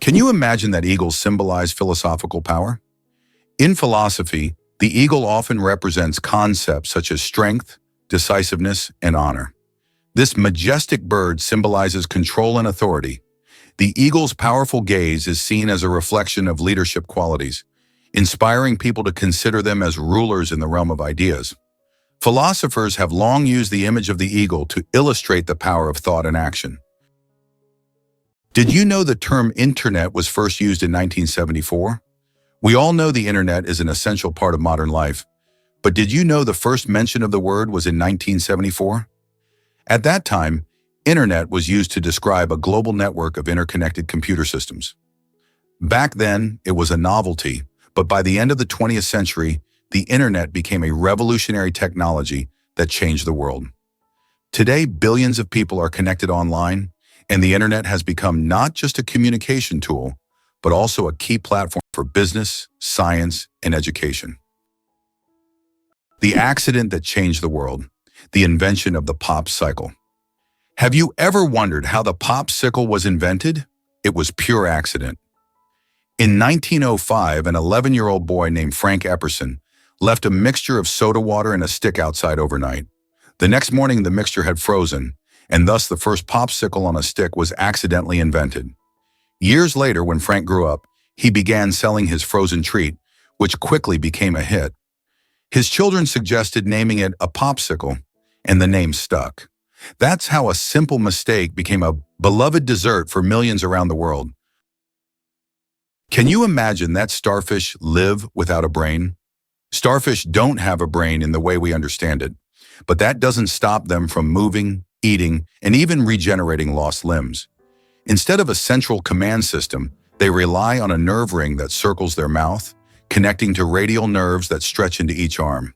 Can you imagine that eagles symbolize philosophical power? In philosophy, the eagle often represents concepts such as strength, decisiveness, and honor. This majestic bird symbolizes control and authority. The eagle's powerful gaze is seen as a reflection of leadership qualities, inspiring people to consider them as rulers in the realm of ideas. Philosophers have long used the image of the eagle to illustrate the power of thought and action. Did you know the term internet was first used in 1974? We all know the internet is an essential part of modern life, but did you know the first mention of the word was in 1974? At that time, internet was used to describe a global network of interconnected computer systems. Back then, it was a novelty, but by the end of the 20th century, the internet became a revolutionary technology that changed the world. Today, billions of people are connected online, and the internet has become not just a communication tool, but also a key platform for business, science, and education. The accident that changed the world, the invention of the popsicle. Have you ever wondered how the popsicle was invented? It was pure accident. In 1905, an 11-year-old boy named Frank Epperson left a mixture of soda water and a stick outside overnight. The next morning, the mixture had frozen, and thus the first popsicle on a stick was accidentally invented. Years later, when Frank grew up, he began selling his frozen treat, which quickly became a hit. His children suggested naming it a popsicle, and the name stuck. That's how a simple mistake became a beloved dessert for millions around the world. Can you imagine that starfish live without a brain? Starfish don't have a brain in the way we understand it, but that doesn't stop them from moving, eating, and even regenerating lost limbs. Instead of a central command system, they rely on a nerve ring that circles their mouth, connecting to radial nerves that stretch into each arm.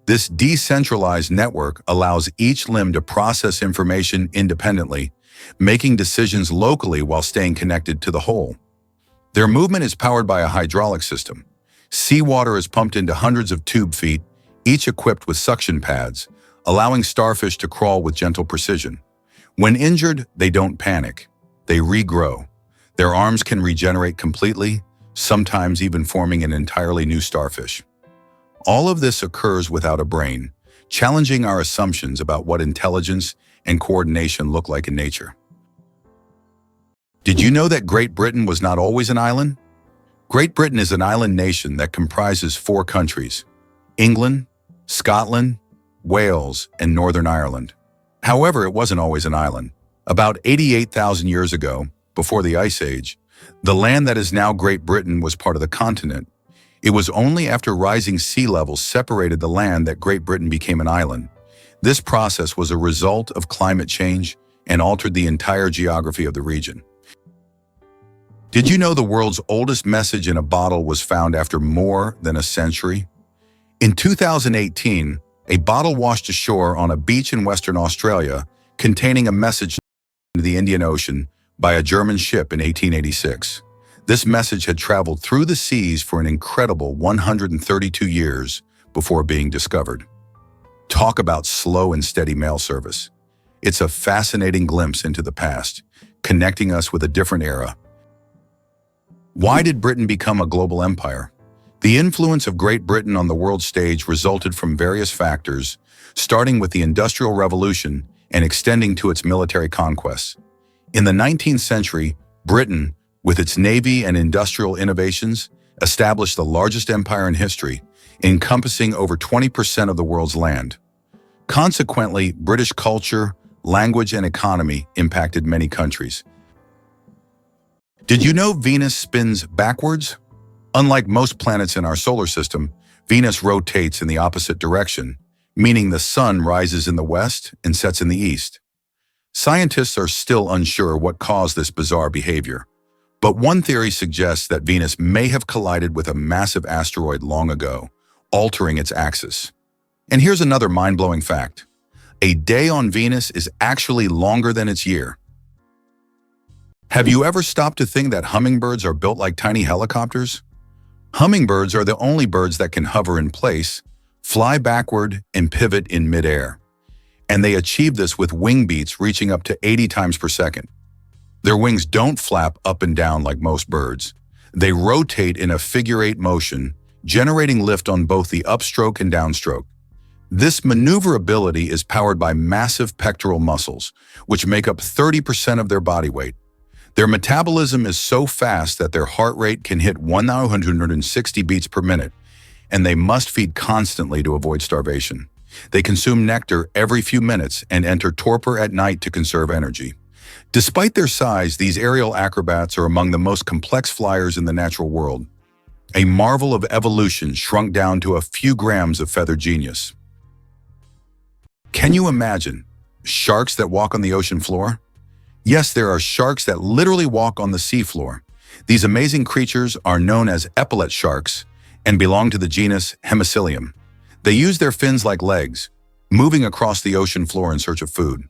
This decentralized network allows each limb to process information independently, making decisions locally while staying connected to the whole. Their movement is powered by a hydraulic system. Seawater is pumped into hundreds of tube feet, each equipped with suction pads, allowing starfish to crawl with gentle precision. When injured, they don't panic. They regrow. Their arms can regenerate completely, sometimes even forming an entirely new starfish. All of this occurs without a brain, challenging our assumptions about what intelligence and coordination look like in nature. Did you know that Great Britain was not always an island? Great Britain is an island nation that comprises 4 countries: England, Scotland, Wales, and Northern Ireland. However, it wasn't always an island. About 88,000 years ago, before the Ice Age, the land that is now Great Britain was part of the continent. It was only after rising sea levels separated the land that Great Britain became an island. This process was a result of climate change and altered the entire geography of the region. Did you know the world's oldest message in a bottle was found after more than a century? In 2018, a bottle washed ashore on a beach in Western Australia containing a message to the Indian Ocean by a German ship in 1886. This message had traveled through the seas for an incredible 132 years before being discovered. Talk about slow and steady mail service. It's a fascinating glimpse into the past, connecting us with a different era. Why did Britain become a global empire? The influence of Great Britain on the world stage resulted from various factors, starting with the Industrial Revolution and extending to its military conquests. In the 19th century, Britain, with its navy and industrial innovations, established the largest empire in history, encompassing over 20% of the world's land. Consequently, British culture, language, and economy impacted many countries. Did you know Venus spins backwards? Unlike most planets in our solar system, Venus rotates in the opposite direction, meaning the sun rises in the west and sets in the east. Scientists are still unsure what caused this bizarre behavior, but one theory suggests that Venus may have collided with a massive asteroid long ago, altering its axis. And here's another mind-blowing fact. A day on Venus is actually longer than its year. Have you ever stopped to think that hummingbirds are built like tiny helicopters? Hummingbirds are the only birds that can hover in place, fly backward, and pivot in midair. And they achieve this with wing beats reaching up to 80 times per second. Their wings don't flap up and down like most birds. They rotate in a figure-8 motion, generating lift on both the upstroke and downstroke. This maneuverability is powered by massive pectoral muscles, which make up 30% of their body weight. Their metabolism is so fast that their heart rate can hit 160 beats per minute, and they must feed constantly to avoid starvation. They consume nectar every few minutes and enter torpor at night to conserve energy. Despite their size, these aerial acrobats are among the most complex flyers in the natural world, a marvel of evolution shrunk down to a few grams of feather genius. Can you imagine sharks that walk on the ocean floor? Yes, there are sharks that literally walk on the seafloor. These amazing creatures are known as epaulet sharks and belong to the genus Hemicillium. They use their fins like legs, moving across the ocean floor in search of food.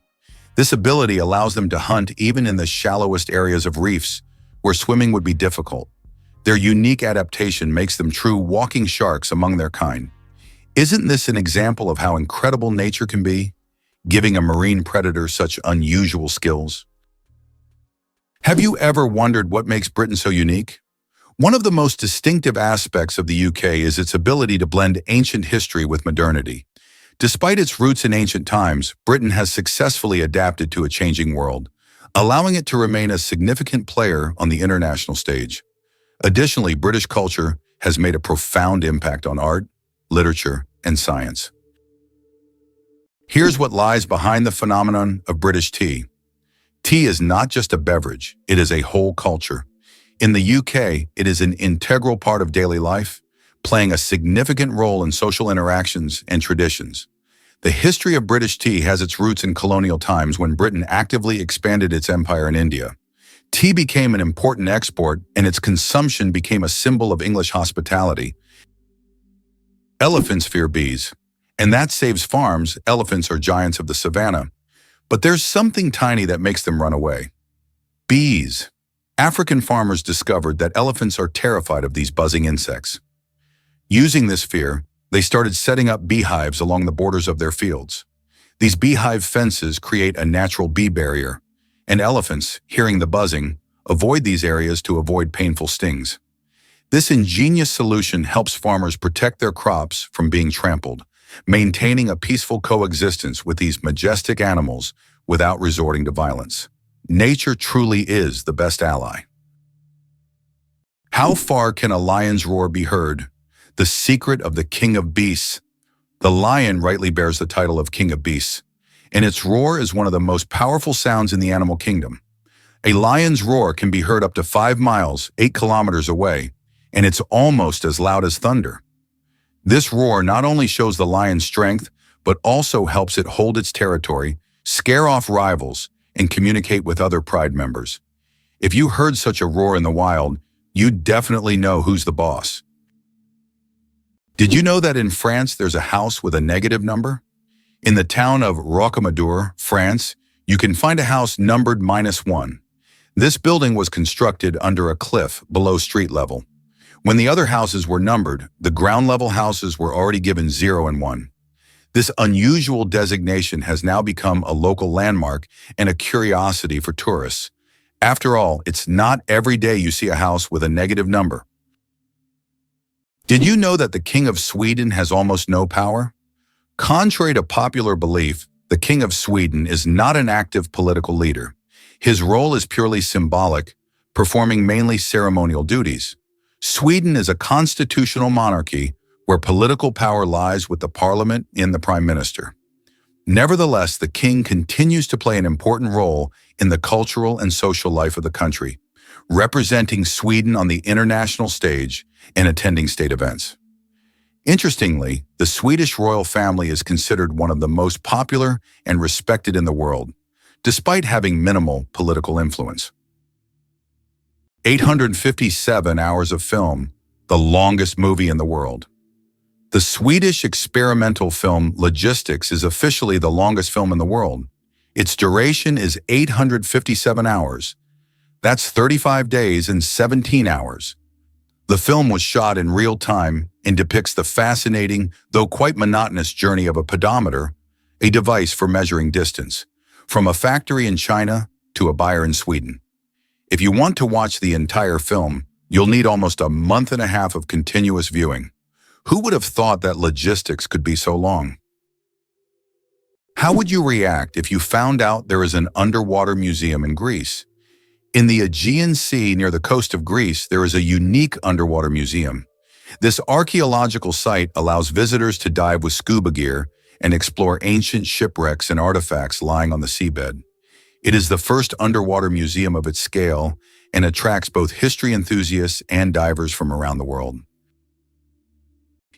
This ability allows them to hunt even in the shallowest areas of reefs, where swimming would be difficult. Their unique adaptation makes them true walking sharks among their kind. Isn't this an example of how incredible nature can be, giving a marine predator such unusual skills? Have you ever wondered what makes Britain so unique? One of the most distinctive aspects of the UK is its ability to blend ancient history with modernity. Despite its roots in ancient times, Britain has successfully adapted to a changing world, allowing it to remain a significant player on the international stage. Additionally, British culture has made a profound impact on art, literature, and science. Here's what lies behind the phenomenon of British tea. Tea is not just a beverage, it is a whole culture. In the UK, it is an integral part of daily life, playing a significant role in social interactions and traditions. The history of British tea has its roots in colonial times when Britain actively expanded its empire in India. Tea became an important export, and its consumption became a symbol of English hospitality. Elephants fear bees, and that saves farms. Elephants are giants of the savannah. But there's something tiny that makes them run away. Bees. African farmers discovered that elephants are terrified of these buzzing insects. Using this fear, they started setting up beehives along the borders of their fields. These beehive fences create a natural bee barrier, and elephants, hearing the buzzing, avoid these areas to avoid painful stings. This ingenious solution helps farmers protect their crops from being trampled, maintaining a peaceful coexistence with these majestic animals without resorting to violence. Nature truly is the best ally. How far can a lion's roar be heard? The secret of the king of beasts. The lion rightly bears the title of king of beasts, and its roar is one of the most powerful sounds in the animal kingdom. A lion's roar can be heard up to 5 miles, 8 kilometers away, and it's almost as loud as thunder. This roar not only shows the lion's strength, but also helps it hold its territory, scare off rivals, and communicate with other pride members. If you heard such a roar in the wild, you'd definitely know who's the boss. Did you know that in France there's a house with a negative number? In the town of Rocamadour, France, you can find a house numbered -1. This building was constructed under a cliff below street level. When the other houses were numbered, the ground-level houses were already given 0 and 1. This unusual designation has now become a local landmark and a curiosity for tourists. After all, it's not every day you see a house with a negative number. Did you know that the King of Sweden has almost no power? Contrary to popular belief, the King of Sweden is not an active political leader. His role is purely symbolic, performing mainly ceremonial duties. Sweden is a constitutional monarchy where political power lies with the parliament and the prime minister. Nevertheless, the king continues to play an important role in the cultural and social life of the country, representing Sweden on the international stage and attending state events. Interestingly, the Swedish royal family is considered one of the most popular and respected in the world, despite having minimal political influence. 857 hours of film, the longest movie in the world. The Swedish experimental film Logistics is officially the longest film in the world. Its duration is 857 hours. That's 35 days and 17 hours. The film was shot in real time and depicts the fascinating, though quite monotonous journey of a pedometer, a device for measuring distance, from a factory in China to a buyer in Sweden. If you want to watch the entire film, you'll need almost a month and a half of continuous viewing. Who would have thought that logistics could be so long? How would you react if you found out there is an underwater museum in Greece? In the Aegean Sea near the coast of Greece, there is a unique underwater museum. This archaeological site allows visitors to dive with scuba gear and explore ancient shipwrecks and artifacts lying on the seabed. It is the first underwater museum of its scale and attracts both history enthusiasts and divers from around the world.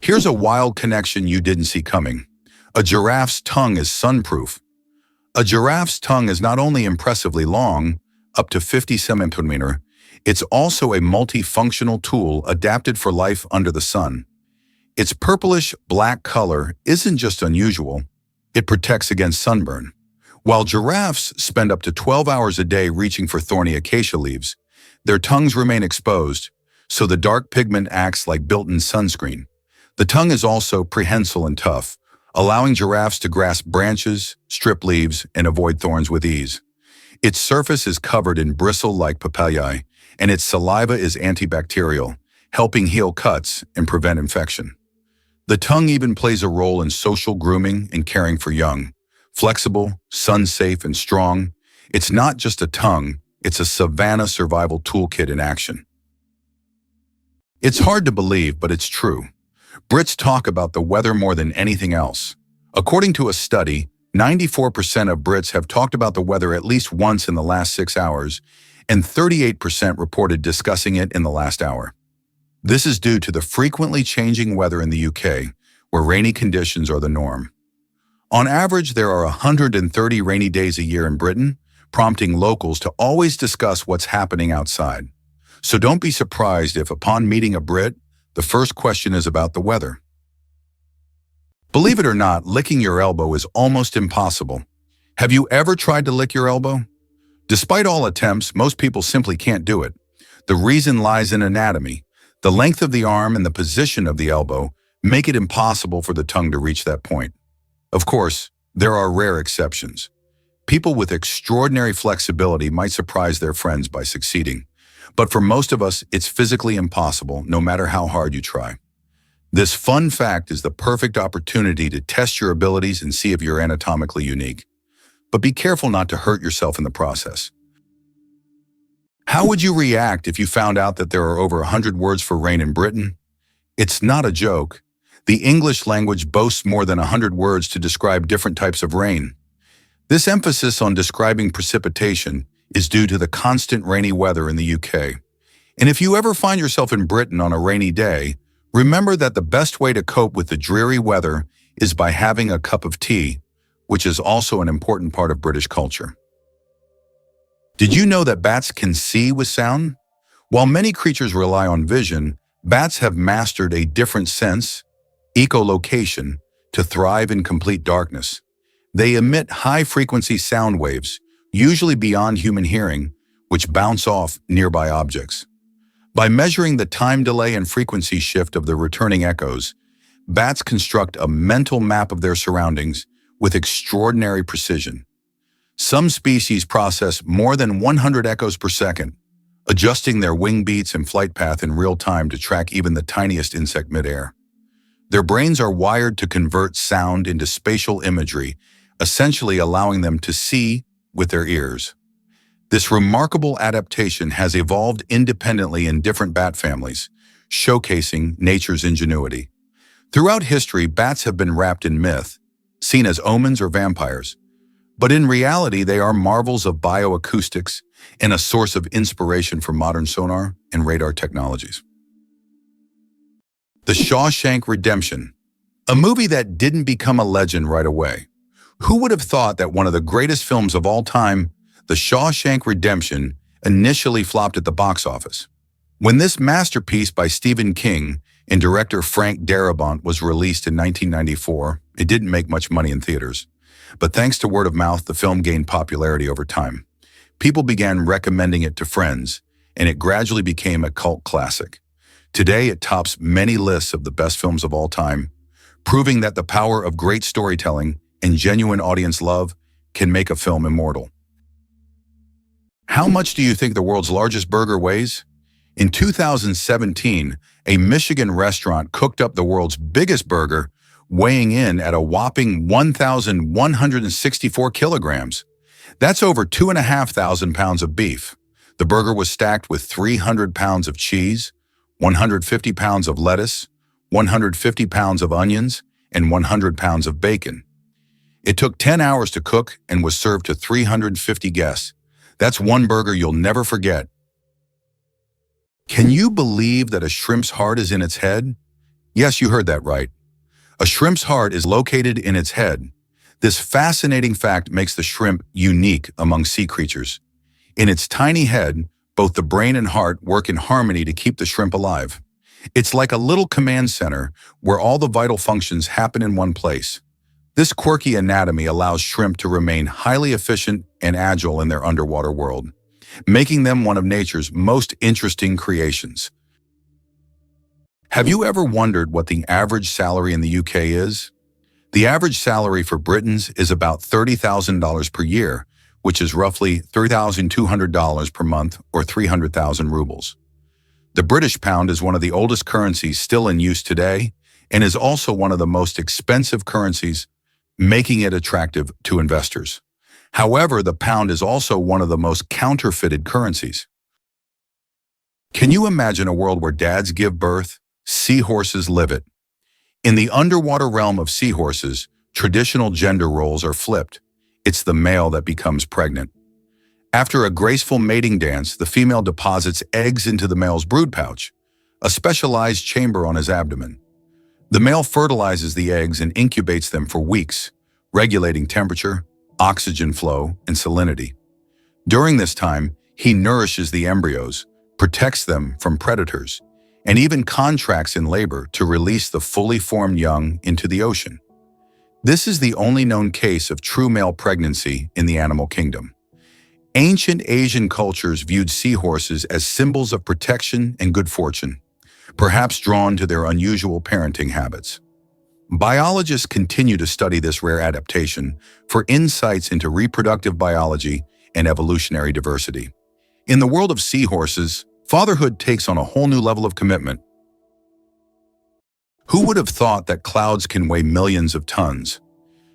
Here's a wild connection you didn't see coming. A giraffe's tongue is sunproof. A giraffe's tongue is not only impressively long, up to 50 centimeters, it's also a multifunctional tool adapted for life under the sun. Its purplish-black color isn't just unusual, it protects against sunburn. While giraffes spend up to 12 hours a day reaching for thorny acacia leaves, their tongues remain exposed, so the dark pigment acts like built-in sunscreen. The tongue is also prehensile and tough, allowing giraffes to grasp branches, strip leaves, and avoid thorns with ease. Its surface is covered in bristle-like papillae, and its saliva is antibacterial, helping heal cuts and prevent infection. The tongue even plays a role in social grooming and caring for young. Flexible, sun-safe, and strong, it's not just a tongue, it's a savanna survival toolkit in action. It's hard to believe, but it's true. Brits talk about the weather more than anything else. According to a study, 94% of Brits have talked about the weather at least once in the last 6 hours, and 38% reported discussing it in the last hour. This is due to the frequently changing weather in the UK, where rainy conditions are the norm. On average, there are 130 rainy days a year in Britain, prompting locals to always discuss what's happening outside. So don't be surprised if, upon meeting a Brit, the first question is about the weather. Believe it or not, licking your elbow is almost impossible. Have you ever tried to lick your elbow? Despite all attempts, most people simply can't do it. The reason lies in anatomy. The length of the arm and the position of the elbow make it impossible for the tongue to reach that point. Of course, there are rare exceptions. People with extraordinary flexibility might surprise their friends by succeeding. But for most of us, it's physically impossible, no matter how hard you try. This fun fact is the perfect opportunity to test your abilities and see if you're anatomically unique. But be careful not to hurt yourself in the process. How would you react if you found out that there are over 100 words for rain in Britain? It's not a joke. The English language boasts more than 100 words to describe different types of rain. This emphasis on describing precipitation is due to the constant rainy weather in the UK. And if you ever find yourself in Britain on a rainy day, remember that the best way to cope with the dreary weather is by having a cup of tea, which is also an important part of British culture. Did you know that bats can see with sound? While many creatures rely on vision, bats have mastered a different sense, echolocation, to thrive in complete darkness. They emit high-frequency sound waves, usually beyond human hearing, which bounce off nearby objects. By measuring the time delay and frequency shift of the returning echoes, bats construct a mental map of their surroundings with extraordinary precision. Some species process more than 100 echoes per second, adjusting their wing beats and flight path in real time to track even the tiniest insect midair. Their brains are wired to convert sound into spatial imagery, essentially allowing them to see with their ears. This remarkable adaptation has evolved independently in different bat families, showcasing nature's ingenuity. Throughout history, bats have been wrapped in myth, seen as omens or vampires. But in reality, they are marvels of bioacoustics and a source of inspiration for modern sonar and radar technologies. The Shawshank Redemption, a movie that didn't become a legend right away. Who would have thought that one of the greatest films of all time, The Shawshank Redemption, initially flopped at the box office? When this masterpiece by Stephen King and director Frank Darabont was released in 1994, it didn't make much money in theaters. But thanks to word of mouth, the film gained popularity over time. People began recommending it to friends, and it gradually became a cult classic. Today, it tops many lists of the best films of all time, proving that the power of great storytelling and genuine audience love can make a film immortal. How much do you think the world's largest burger weighs? In 2017, a Michigan restaurant cooked up the world's biggest burger, weighing in at a whopping 1,164 kilograms. That's over 2,500 pounds of beef. The burger was stacked with 300 pounds of cheese, 150 pounds of lettuce, 150 pounds of onions, and 100 pounds of bacon. It took 10 hours to cook and was served to 350 guests. That's one burger you'll never forget. Can you believe that a shrimp's heart is in its head? Yes, you heard that right. A shrimp's heart is located in its head. This fascinating fact makes the shrimp unique among sea creatures. In its tiny head, both the brain and heart work in harmony to keep the shrimp alive. It's like a little command center where all the vital functions happen in one place. This quirky anatomy allows shrimp to remain highly efficient and agile in their underwater world, making them one of nature's most interesting creations. Have you ever wondered what the average salary in the UK is? The average salary for Britons is about $30,000 per year, which is roughly $3,200 per month or 300,000 rubles. The British pound is one of the oldest currencies still in use today and is also one of the most expensive currencies, making it attractive to investors. However, the pound is also one of the most counterfeited currencies. Can you imagine a world where dads give birth, seahorses live it? In the underwater realm of seahorses, traditional gender roles are flipped. It's the male that becomes pregnant. After a graceful mating dance, the female deposits eggs into the male's brood pouch, a specialized chamber on his abdomen. The male fertilizes the eggs and incubates them for weeks, regulating temperature, oxygen flow, and salinity. During this time, he nourishes the embryos, protects them from predators, and even contracts in labor to release the fully formed young into the ocean. This is the only known case of true male pregnancy in the animal kingdom. Ancient Asian cultures viewed seahorses as symbols of protection and good fortune, perhaps drawn to their unusual parenting habits. Biologists continue to study this rare adaptation for insights into reproductive biology and evolutionary diversity. In the world of seahorses, fatherhood takes on a whole new level of commitment. Who would have thought that clouds can weigh millions of tons?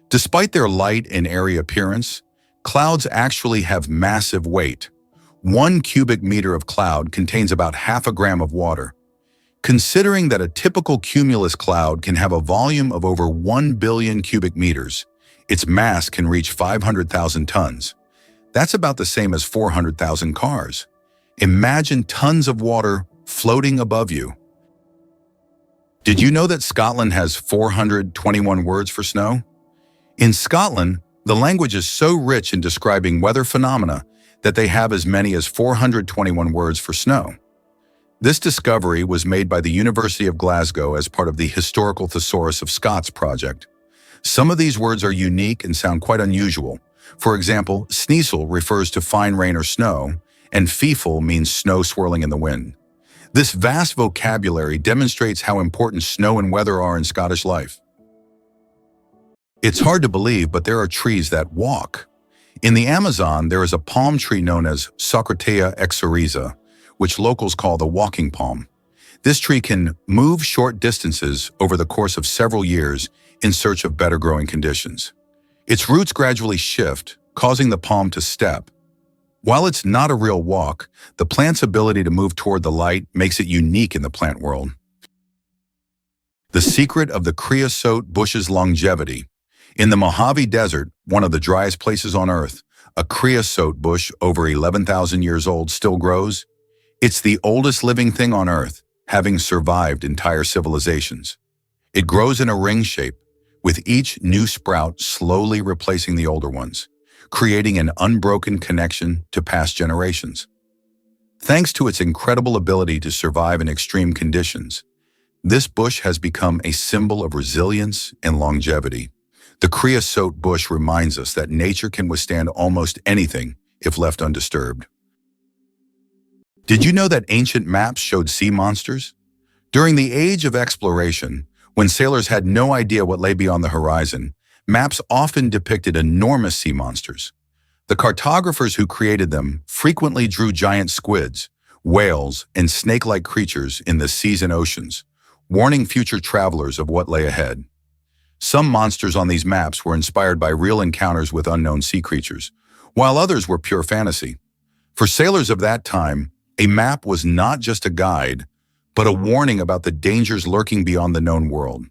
Despite their light and airy appearance, clouds actually have massive weight. 1 cubic meter of cloud contains about half a gram of water. Considering that a typical cumulus cloud can have a volume of over 1 billion cubic meters, its mass can reach 500,000 tons. That's about the same as 400,000 cars. Imagine tons of water floating above you. Did you know that Scotland has 421 words for snow? In Scotland, the language is so rich in describing weather phenomena that they have as many as 421 words for snow. This discovery was made by the University of Glasgow as part of the Historical Thesaurus of Scots project. Some of these words are unique and sound quite unusual. For example, sneasel refers to fine rain or snow, and feefle means snow swirling in the wind. This vast vocabulary demonstrates how important snow and weather are in Scottish life. It's hard to believe, but there are trees that walk. In the Amazon, there is a palm tree known as Socratea exoriza, which locals call the walking palm. This tree can move short distances over the course of several years in search of better growing conditions. Its roots gradually shift, causing the palm to step. While it's not a real walk, the plant's ability to move toward the light makes it unique in the plant world. The secret of the creosote bush's longevity. In the Mojave Desert, one of the driest places on Earth, a creosote bush over 11,000 years old still grows. It's the oldest living thing on Earth, having survived entire civilizations. It grows in a ring shape, with each new sprout slowly replacing the older ones, creating an unbroken connection to past generations. Thanks to its incredible ability to survive in extreme conditions, this bush has become a symbol of resilience and longevity. The creosote bush reminds us that nature can withstand almost anything if left undisturbed. Did you know that ancient maps showed sea monsters? During the age of exploration, when sailors had no idea what lay beyond the horizon, maps often depicted enormous sea monsters. The cartographers who created them frequently drew giant squids, whales, and snake-like creatures in the seas and oceans, warning future travelers of what lay ahead. Some monsters on these maps were inspired by real encounters with unknown sea creatures, while others were pure fantasy. For sailors of that time, a map was not just a guide, but a warning about the dangers lurking beyond the known world.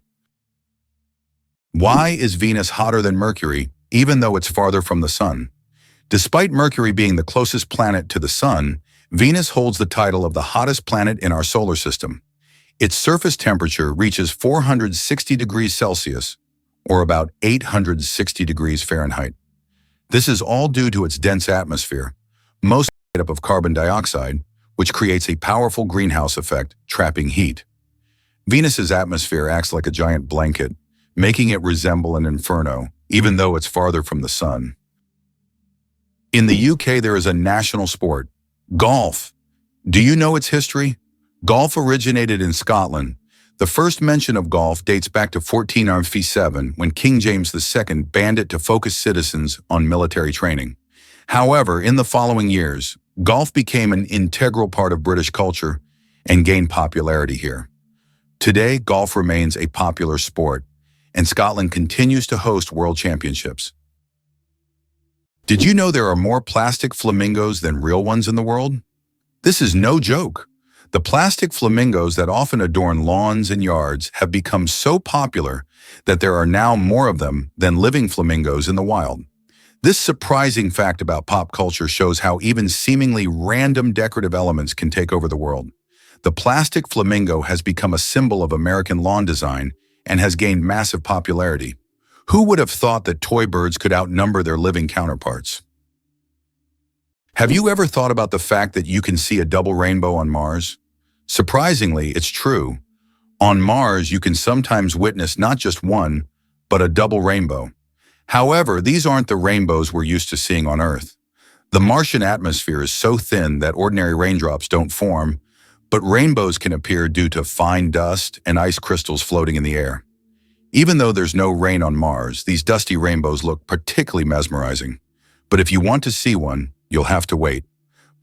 Why is Venus hotter than Mercury, even though it's farther from the Sun? Despite Mercury being the closest planet to the Sun, Venus holds the title of the hottest planet in our solar system. Its surface temperature reaches 460 degrees Celsius, or about 860 degrees Fahrenheit. This is all due to its dense atmosphere, mostly made up of carbon dioxide, which creates a powerful greenhouse effect, trapping heat. Venus's atmosphere acts like a giant blanket, making it resemble an inferno, even though it's farther from the Sun. In the UK, there is a national sport, golf. Do you know its history? Golf originated in Scotland. The first mention of golf dates back to 1497 when King James II banned it to focus citizens on military training. However, in the following years, golf became an integral part of British culture and gained popularity here. Today, golf remains a popular sport, and Scotland continues to host world championships. Did you know there are more plastic flamingos than real ones in the world? This is no joke. The plastic flamingos that often adorn lawns and yards have become so popular that there are now more of them than living flamingos in the wild. This surprising fact about pop culture shows how even seemingly random decorative elements can take over the world. The plastic flamingo has become a symbol of American lawn design and has gained massive popularity. Who would have thought that toy birds could outnumber their living counterparts? Have you ever thought about the fact that you can see a double rainbow on Mars? Surprisingly, it's true. On Mars, you can sometimes witness not just one, but a double rainbow. However, these aren't the rainbows we're used to seeing on Earth. The Martian atmosphere is so thin that ordinary raindrops don't form, but rainbows can appear due to fine dust and ice crystals floating in the air. Even though there's no rain on Mars, these dusty rainbows look particularly mesmerizing. But if you want to see one, you'll have to wait.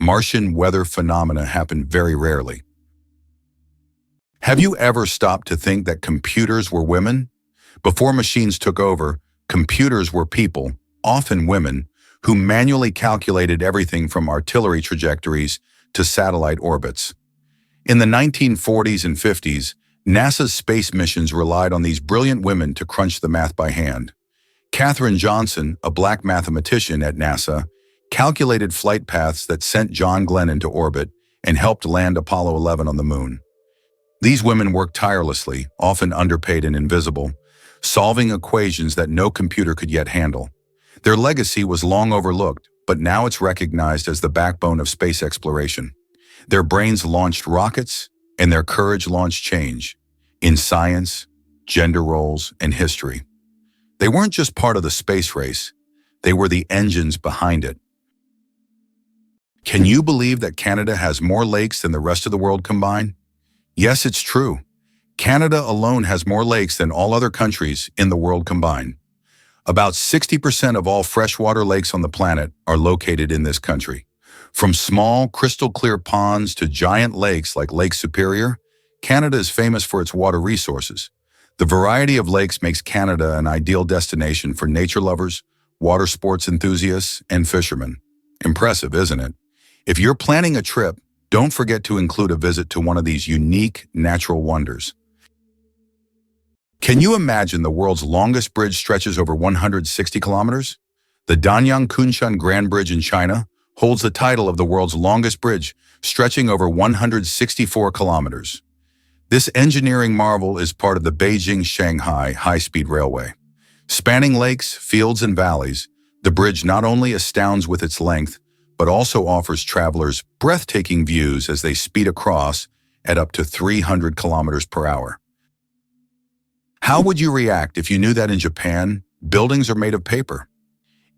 Martian weather phenomena happen very rarely. Have you ever stopped to think that computers were women? Before machines took over, computers were people, often women, who manually calculated everything from artillery trajectories to satellite orbits. In the 1940s and 50s, NASA's space missions relied on these brilliant women to crunch the math by hand. Katherine Johnson, a black mathematician at NASA, calculated flight paths that sent John Glenn into orbit and helped land Apollo 11 on the moon. These women worked tirelessly, often underpaid and invisible, solving equations that no computer could yet handle. Their legacy was long overlooked, but now it's recognized as the backbone of space exploration. Their brains launched rockets, and their courage launched change in science, gender roles, and history. They weren't just part of the space race, they were the engines behind it. Can you believe that Canada has more lakes than the rest of the world combined? Yes, it's true. Canada alone has more lakes than all other countries in the world combined. About 60% of all freshwater lakes on the planet are located in this country. From small, crystal-clear ponds to giant lakes like Lake Superior, Canada is famous for its water resources. The variety of lakes makes Canada an ideal destination for nature lovers, water sports enthusiasts, and fishermen. Impressive, isn't it? If you're planning a trip, don't forget to include a visit to one of these unique natural wonders. Can you imagine the world's longest bridge stretches over 160 kilometers? The Danyang Kunshan Grand Bridge in China holds the title of the world's longest bridge, stretching over 164 kilometers. This engineering marvel is part of the Beijing-Shanghai high-speed railway. Spanning lakes, fields, and valleys, the bridge not only astounds with its length, but also offers travelers breathtaking views as they speed across at up to 300 kilometers per hour. How would you react if you knew that in Japan, buildings are made of paper?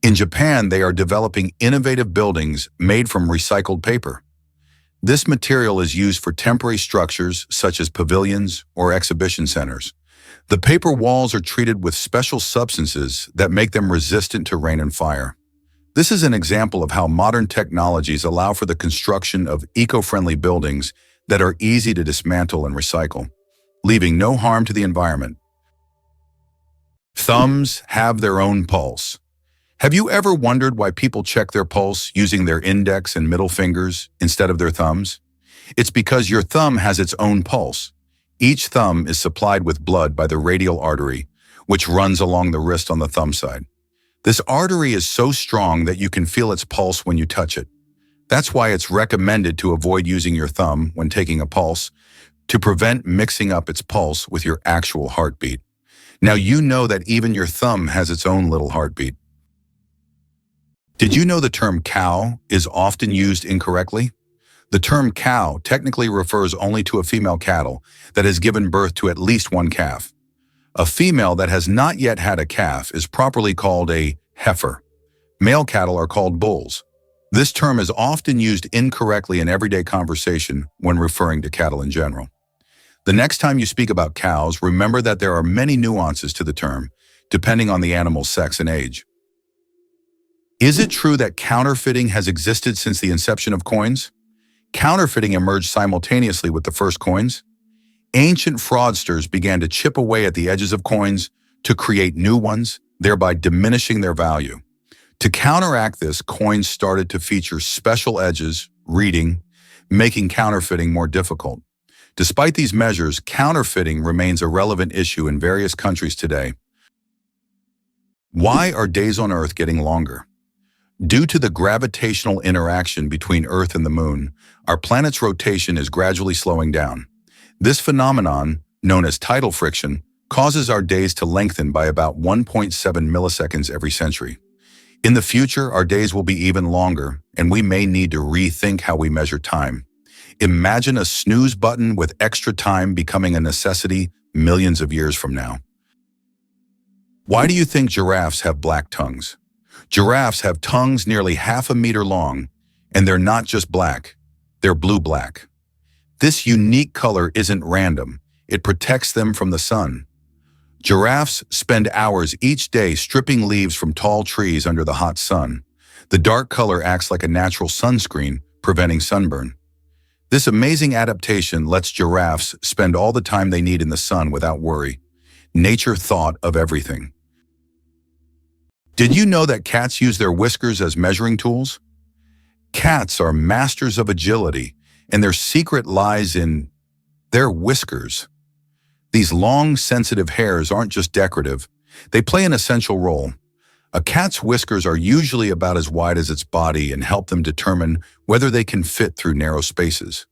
In Japan, they are developing innovative buildings made from recycled paper. This material is used for temporary structures such as pavilions or exhibition centers. The paper walls are treated with special substances that make them resistant to rain and fire. This is an example of how modern technologies allow for the construction of eco-friendly buildings that are easy to dismantle and recycle, leaving no harm to the environment. Thumbs have their own pulse. Have you ever wondered why people check their pulse using their index and middle fingers instead of their thumbs? It's because your thumb has its own pulse. Each thumb is supplied with blood by the radial artery, which runs along the wrist on the thumb side. This artery is so strong that you can feel its pulse when you touch it. That's why it's recommended to avoid using your thumb when taking a pulse, to prevent mixing up its pulse with your actual heartbeat. Now you know that even your thumb has its own little heartbeat. Did you know the term cow is often used incorrectly? The term cow technically refers only to a female cattle that has given birth to at least one calf. A female that has not yet had a calf is properly called a heifer. Male cattle are called bulls. This term is often used incorrectly in everyday conversation when referring to cattle in general. The next time you speak about cows, remember that there are many nuances to the term, depending on the animal's sex and age. Is it true that counterfeiting has existed since the inception of coins? Counterfeiting emerged simultaneously with the first coins. Ancient fraudsters began to chip away at the edges of coins to create new ones, thereby diminishing their value. To counteract this, coins started to feature special edges, reading, making counterfeiting more difficult. Despite these measures, counterfeiting remains a relevant issue in various countries today. Why are days on Earth getting longer? Due to the gravitational interaction between Earth and the Moon, our planet's rotation is gradually slowing down. This phenomenon, known as tidal friction, causes our days to lengthen by about 1.7 milliseconds every century. In the future, our days will be even longer, and we may need to rethink how we measure time. Imagine a snooze button with extra time becoming a necessity millions of years from now. Why do you think giraffes have black tongues? Giraffes have tongues nearly half a meter long, and they're not just black, they're blue-black. This unique color isn't random, it protects them from the sun. Giraffes spend hours each day stripping leaves from tall trees under the hot sun. The dark color acts like a natural sunscreen, preventing sunburn. This amazing adaptation lets giraffes spend all the time they need in the sun without worry. Nature thought of everything. Did you know that cats use their whiskers as measuring tools? Cats are masters of agility, and their secret lies in their whiskers. These long, sensitive hairs aren't just decorative, they play an essential role. A cat's whiskers are usually about as wide as its body and help them determine whether they can fit through narrow spaces.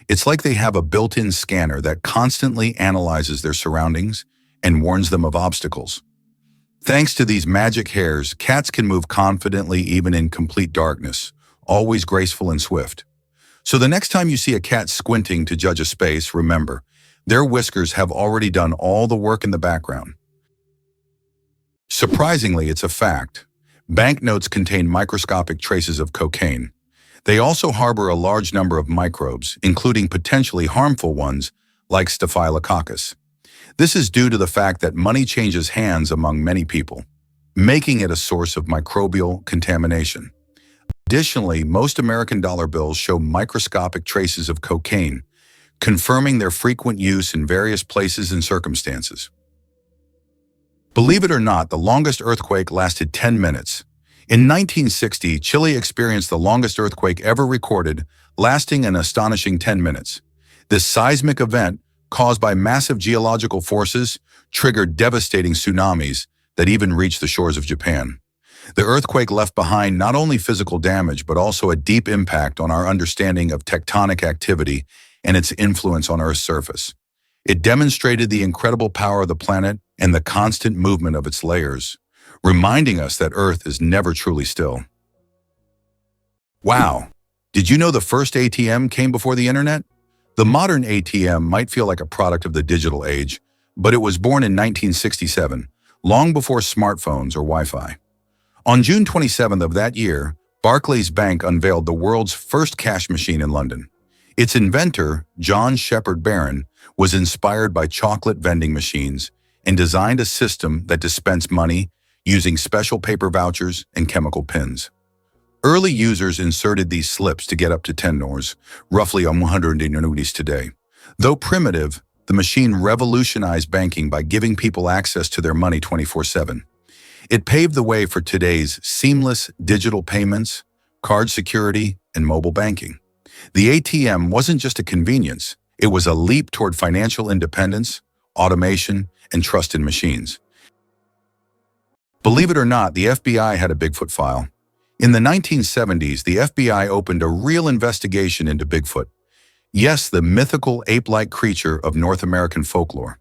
It's like they have a built-in scanner that constantly analyzes their surroundings and warns them of obstacles. Thanks to these magic hairs, cats can move confidently even in complete darkness, always graceful and swift. So the next time you see a cat squinting to judge a space, remember, their whiskers have already done all the work in the background. Surprisingly, it's a fact. Banknotes contain microscopic traces of cocaine. They also harbor a large number of microbes, including potentially harmful ones like Staphylococcus. This is due to the fact that money changes hands among many people, making it a source of microbial contamination. Additionally, most American dollar bills show microscopic traces of cocaine, confirming their frequent use in various places and circumstances. Believe it or not, the longest earthquake lasted 10 minutes. In 1960, Chile experienced the longest earthquake ever recorded, lasting an astonishing 10 minutes. This seismic event, caused by massive geological forces, triggered devastating tsunamis that even reached the shores of Japan. The earthquake left behind not only physical damage, but also a deep impact on our understanding of tectonic activity and its influence on Earth's surface. It demonstrated the incredible power of the planet and the constant movement of its layers, reminding us that Earth is never truly still. Wow! Did you know the first ATM came before the internet? The modern ATM might feel like a product of the digital age, but it was born in 1967, long before smartphones or Wi-Fi. On June 27th of that year, Barclays Bank unveiled the world's first cash machine in London. Its inventor, John Shepherd Barron, was inspired by chocolate vending machines and designed a system that dispensed money using special paper vouchers and chemical pins. Early users inserted these slips to get up to 10 nors, roughly 100 nudies today. Though primitive, the machine revolutionized banking by giving people access to their money 24/7. It paved the way for today's seamless digital payments, card security, and mobile banking. The ATM wasn't just a convenience, it was a leap toward financial independence, automation, and trust in machines. Believe it or not, the FBI had a Bigfoot file. In the 1970s, the FBI opened a real investigation into Bigfoot. Yes, the mythical ape-like creature of North American folklore.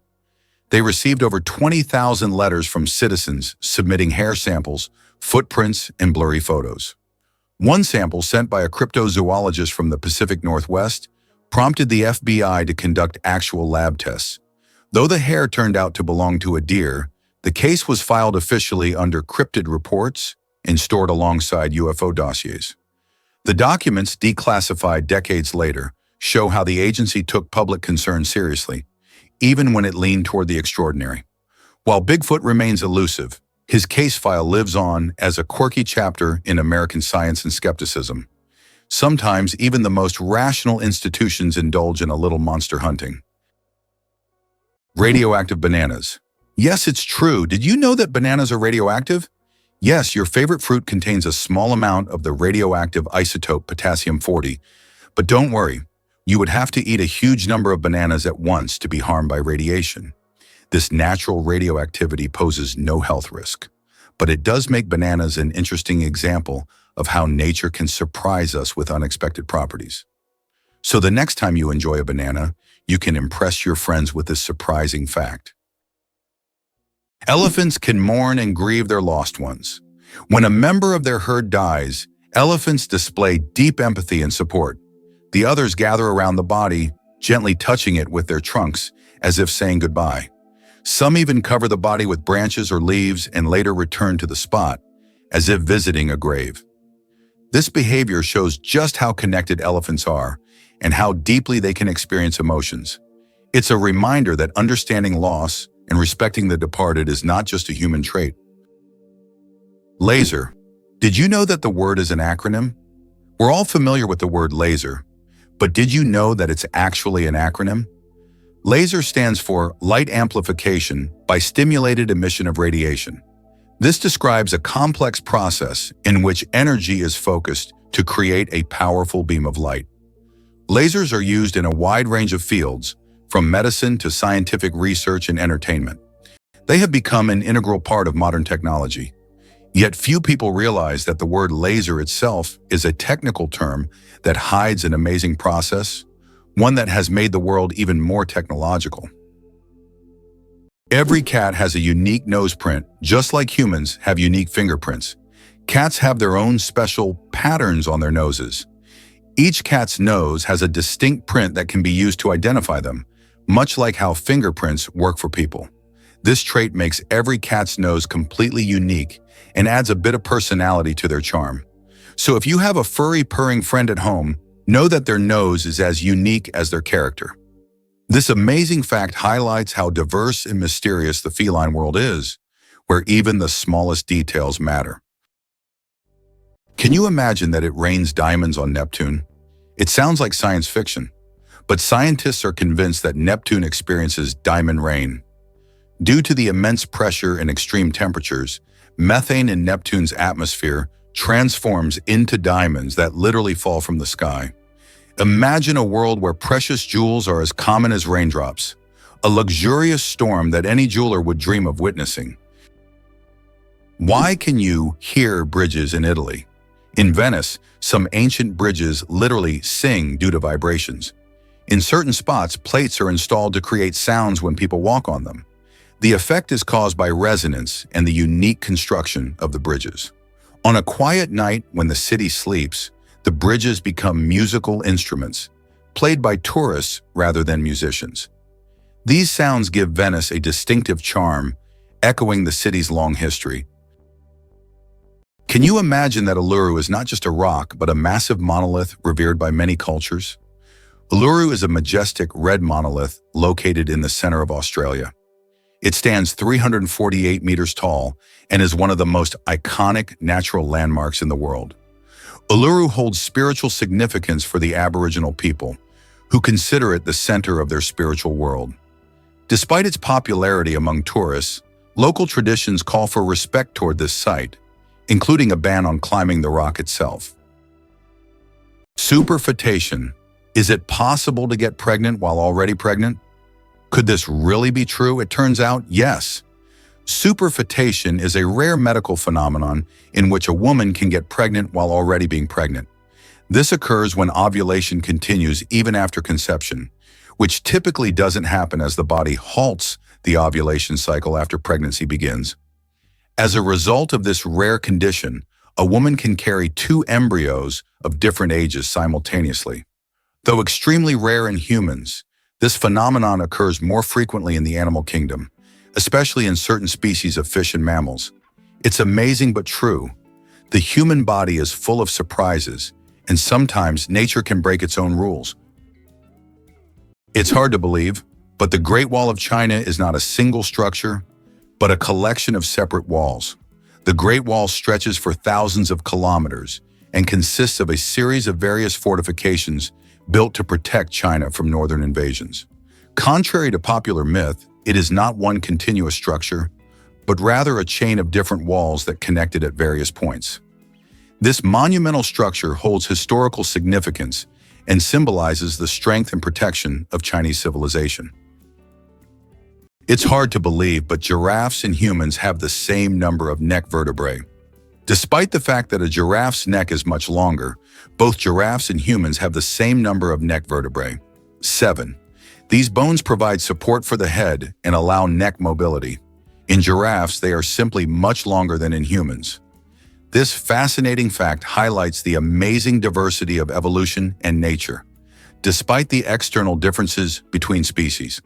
They received over 20,000 letters from citizens submitting hair samples, footprints, and blurry photos. One sample sent by a cryptozoologist from the Pacific Northwest prompted the FBI to conduct actual lab tests. Though the hair turned out to belong to a deer, the case was filed officially under cryptid reports and stored alongside UFO dossiers. The documents, declassified decades later, show how the agency took public concern seriously, even when it leaned toward the extraordinary. While Bigfoot remains elusive, his case file lives on as a quirky chapter in American science and skepticism. Sometimes even the most rational institutions indulge in a little monster hunting. Radioactive bananas. Yes, it's true. Did you know that bananas are radioactive? Yes, your favorite fruit contains a small amount of the radioactive isotope potassium-40, but don't worry, you would have to eat a huge number of bananas at once to be harmed by radiation. This natural radioactivity poses no health risk, but it does make bananas an interesting example of how nature can surprise us with unexpected properties. So the next time you enjoy a banana, you can impress your friends with this surprising fact. Elephants can mourn and grieve their lost ones. When a member of their herd dies, elephants display deep empathy and support. The others gather around the body, gently touching it with their trunks, as if saying goodbye. Some even cover the body with branches or leaves and later return to the spot, as if visiting a grave. This behavior shows just how connected elephants are and how deeply they can experience emotions. It's a reminder that understanding loss and respecting the departed is not just a human trait. Laser. Did you know that the word is an acronym? We're all familiar with the word laser, but did you know that it's actually an acronym? LASER stands for Light Amplification by Stimulated Emission of Radiation. This describes a complex process in which energy is focused to create a powerful beam of light. Lasers are used in a wide range of fields, from medicine to scientific research and entertainment. They have become an integral part of modern technology. Yet few people realize that the word laser itself is a technical term that hides an amazing process, one that has made the world even more technological. Every cat has a unique nose print, just like humans have unique fingerprints. Cats have their own special patterns on their noses. Each cat's nose has a distinct print that can be used to identify them, much like how fingerprints work for people. This trait makes every cat's nose completely unique and adds a bit of personality to their charm. So if you have a furry, purring friend at home, know that their nose is as unique as their character. This amazing fact highlights how diverse and mysterious the feline world is, where even the smallest details matter. Can you imagine that it rains diamonds on Neptune? It sounds like science fiction, but scientists are convinced that Neptune experiences diamond rain. Due to the immense pressure and extreme temperatures, methane in Neptune's atmosphere transforms into diamonds that literally fall from the sky. Imagine a world where precious jewels are as common as raindrops, a luxurious storm that any jeweler would dream of witnessing. Why can you hear bridges in Italy? In Venice, some ancient bridges literally sing due to vibrations. In certain spots, plates are installed to create sounds when people walk on them. The effect is caused by resonance and the unique construction of the bridges. On a quiet night when the city sleeps, the bridges become musical instruments, played by tourists rather than musicians. These sounds give Venice a distinctive charm, echoing the city's long history. Can you imagine that Uluru is not just a rock, but a massive monolith revered by many cultures? Uluru is a majestic red monolith located in the center of Australia. It stands 348 meters tall and is one of the most iconic natural landmarks in the world. Uluru holds spiritual significance for the Aboriginal people, who consider it the center of their spiritual world. Despite its popularity among tourists, local traditions call for respect toward this site, including a ban on climbing the rock itself. Superfetation. Is it possible to get pregnant while already pregnant? Could this really be true? It turns out, yes. Superfetation is a rare medical phenomenon in which a woman can get pregnant while already being pregnant. This occurs when ovulation continues even after conception, which typically doesn't happen as the body halts the ovulation cycle after pregnancy begins. As a result of this rare condition, a woman can carry two embryos of different ages simultaneously. Though extremely rare in humans, this phenomenon occurs more frequently in the animal kingdom, especially in certain species of fish and mammals. It's amazing but true. The human body is full of surprises, and sometimes nature can break its own rules. It's hard to believe, but the Great Wall of China is not a single structure, but a collection of separate walls. The Great Wall stretches for thousands of kilometers and consists of a series of various fortifications built to protect China from northern invasions. Contrary to popular myth, it is not one continuous structure, but rather a chain of different walls that connect it at various points. This monumental structure holds historical significance and symbolizes the strength and protection of Chinese civilization. It's hard to believe, but giraffes and humans have the same number of neck vertebrae. Despite the fact that a giraffe's neck is much longer, both giraffes and humans have the same number of neck vertebrae, 7. These bones provide support for the head and allow neck mobility. In giraffes, they are simply much longer than in humans. This fascinating fact highlights the amazing diversity of evolution and nature, despite the external differences between species.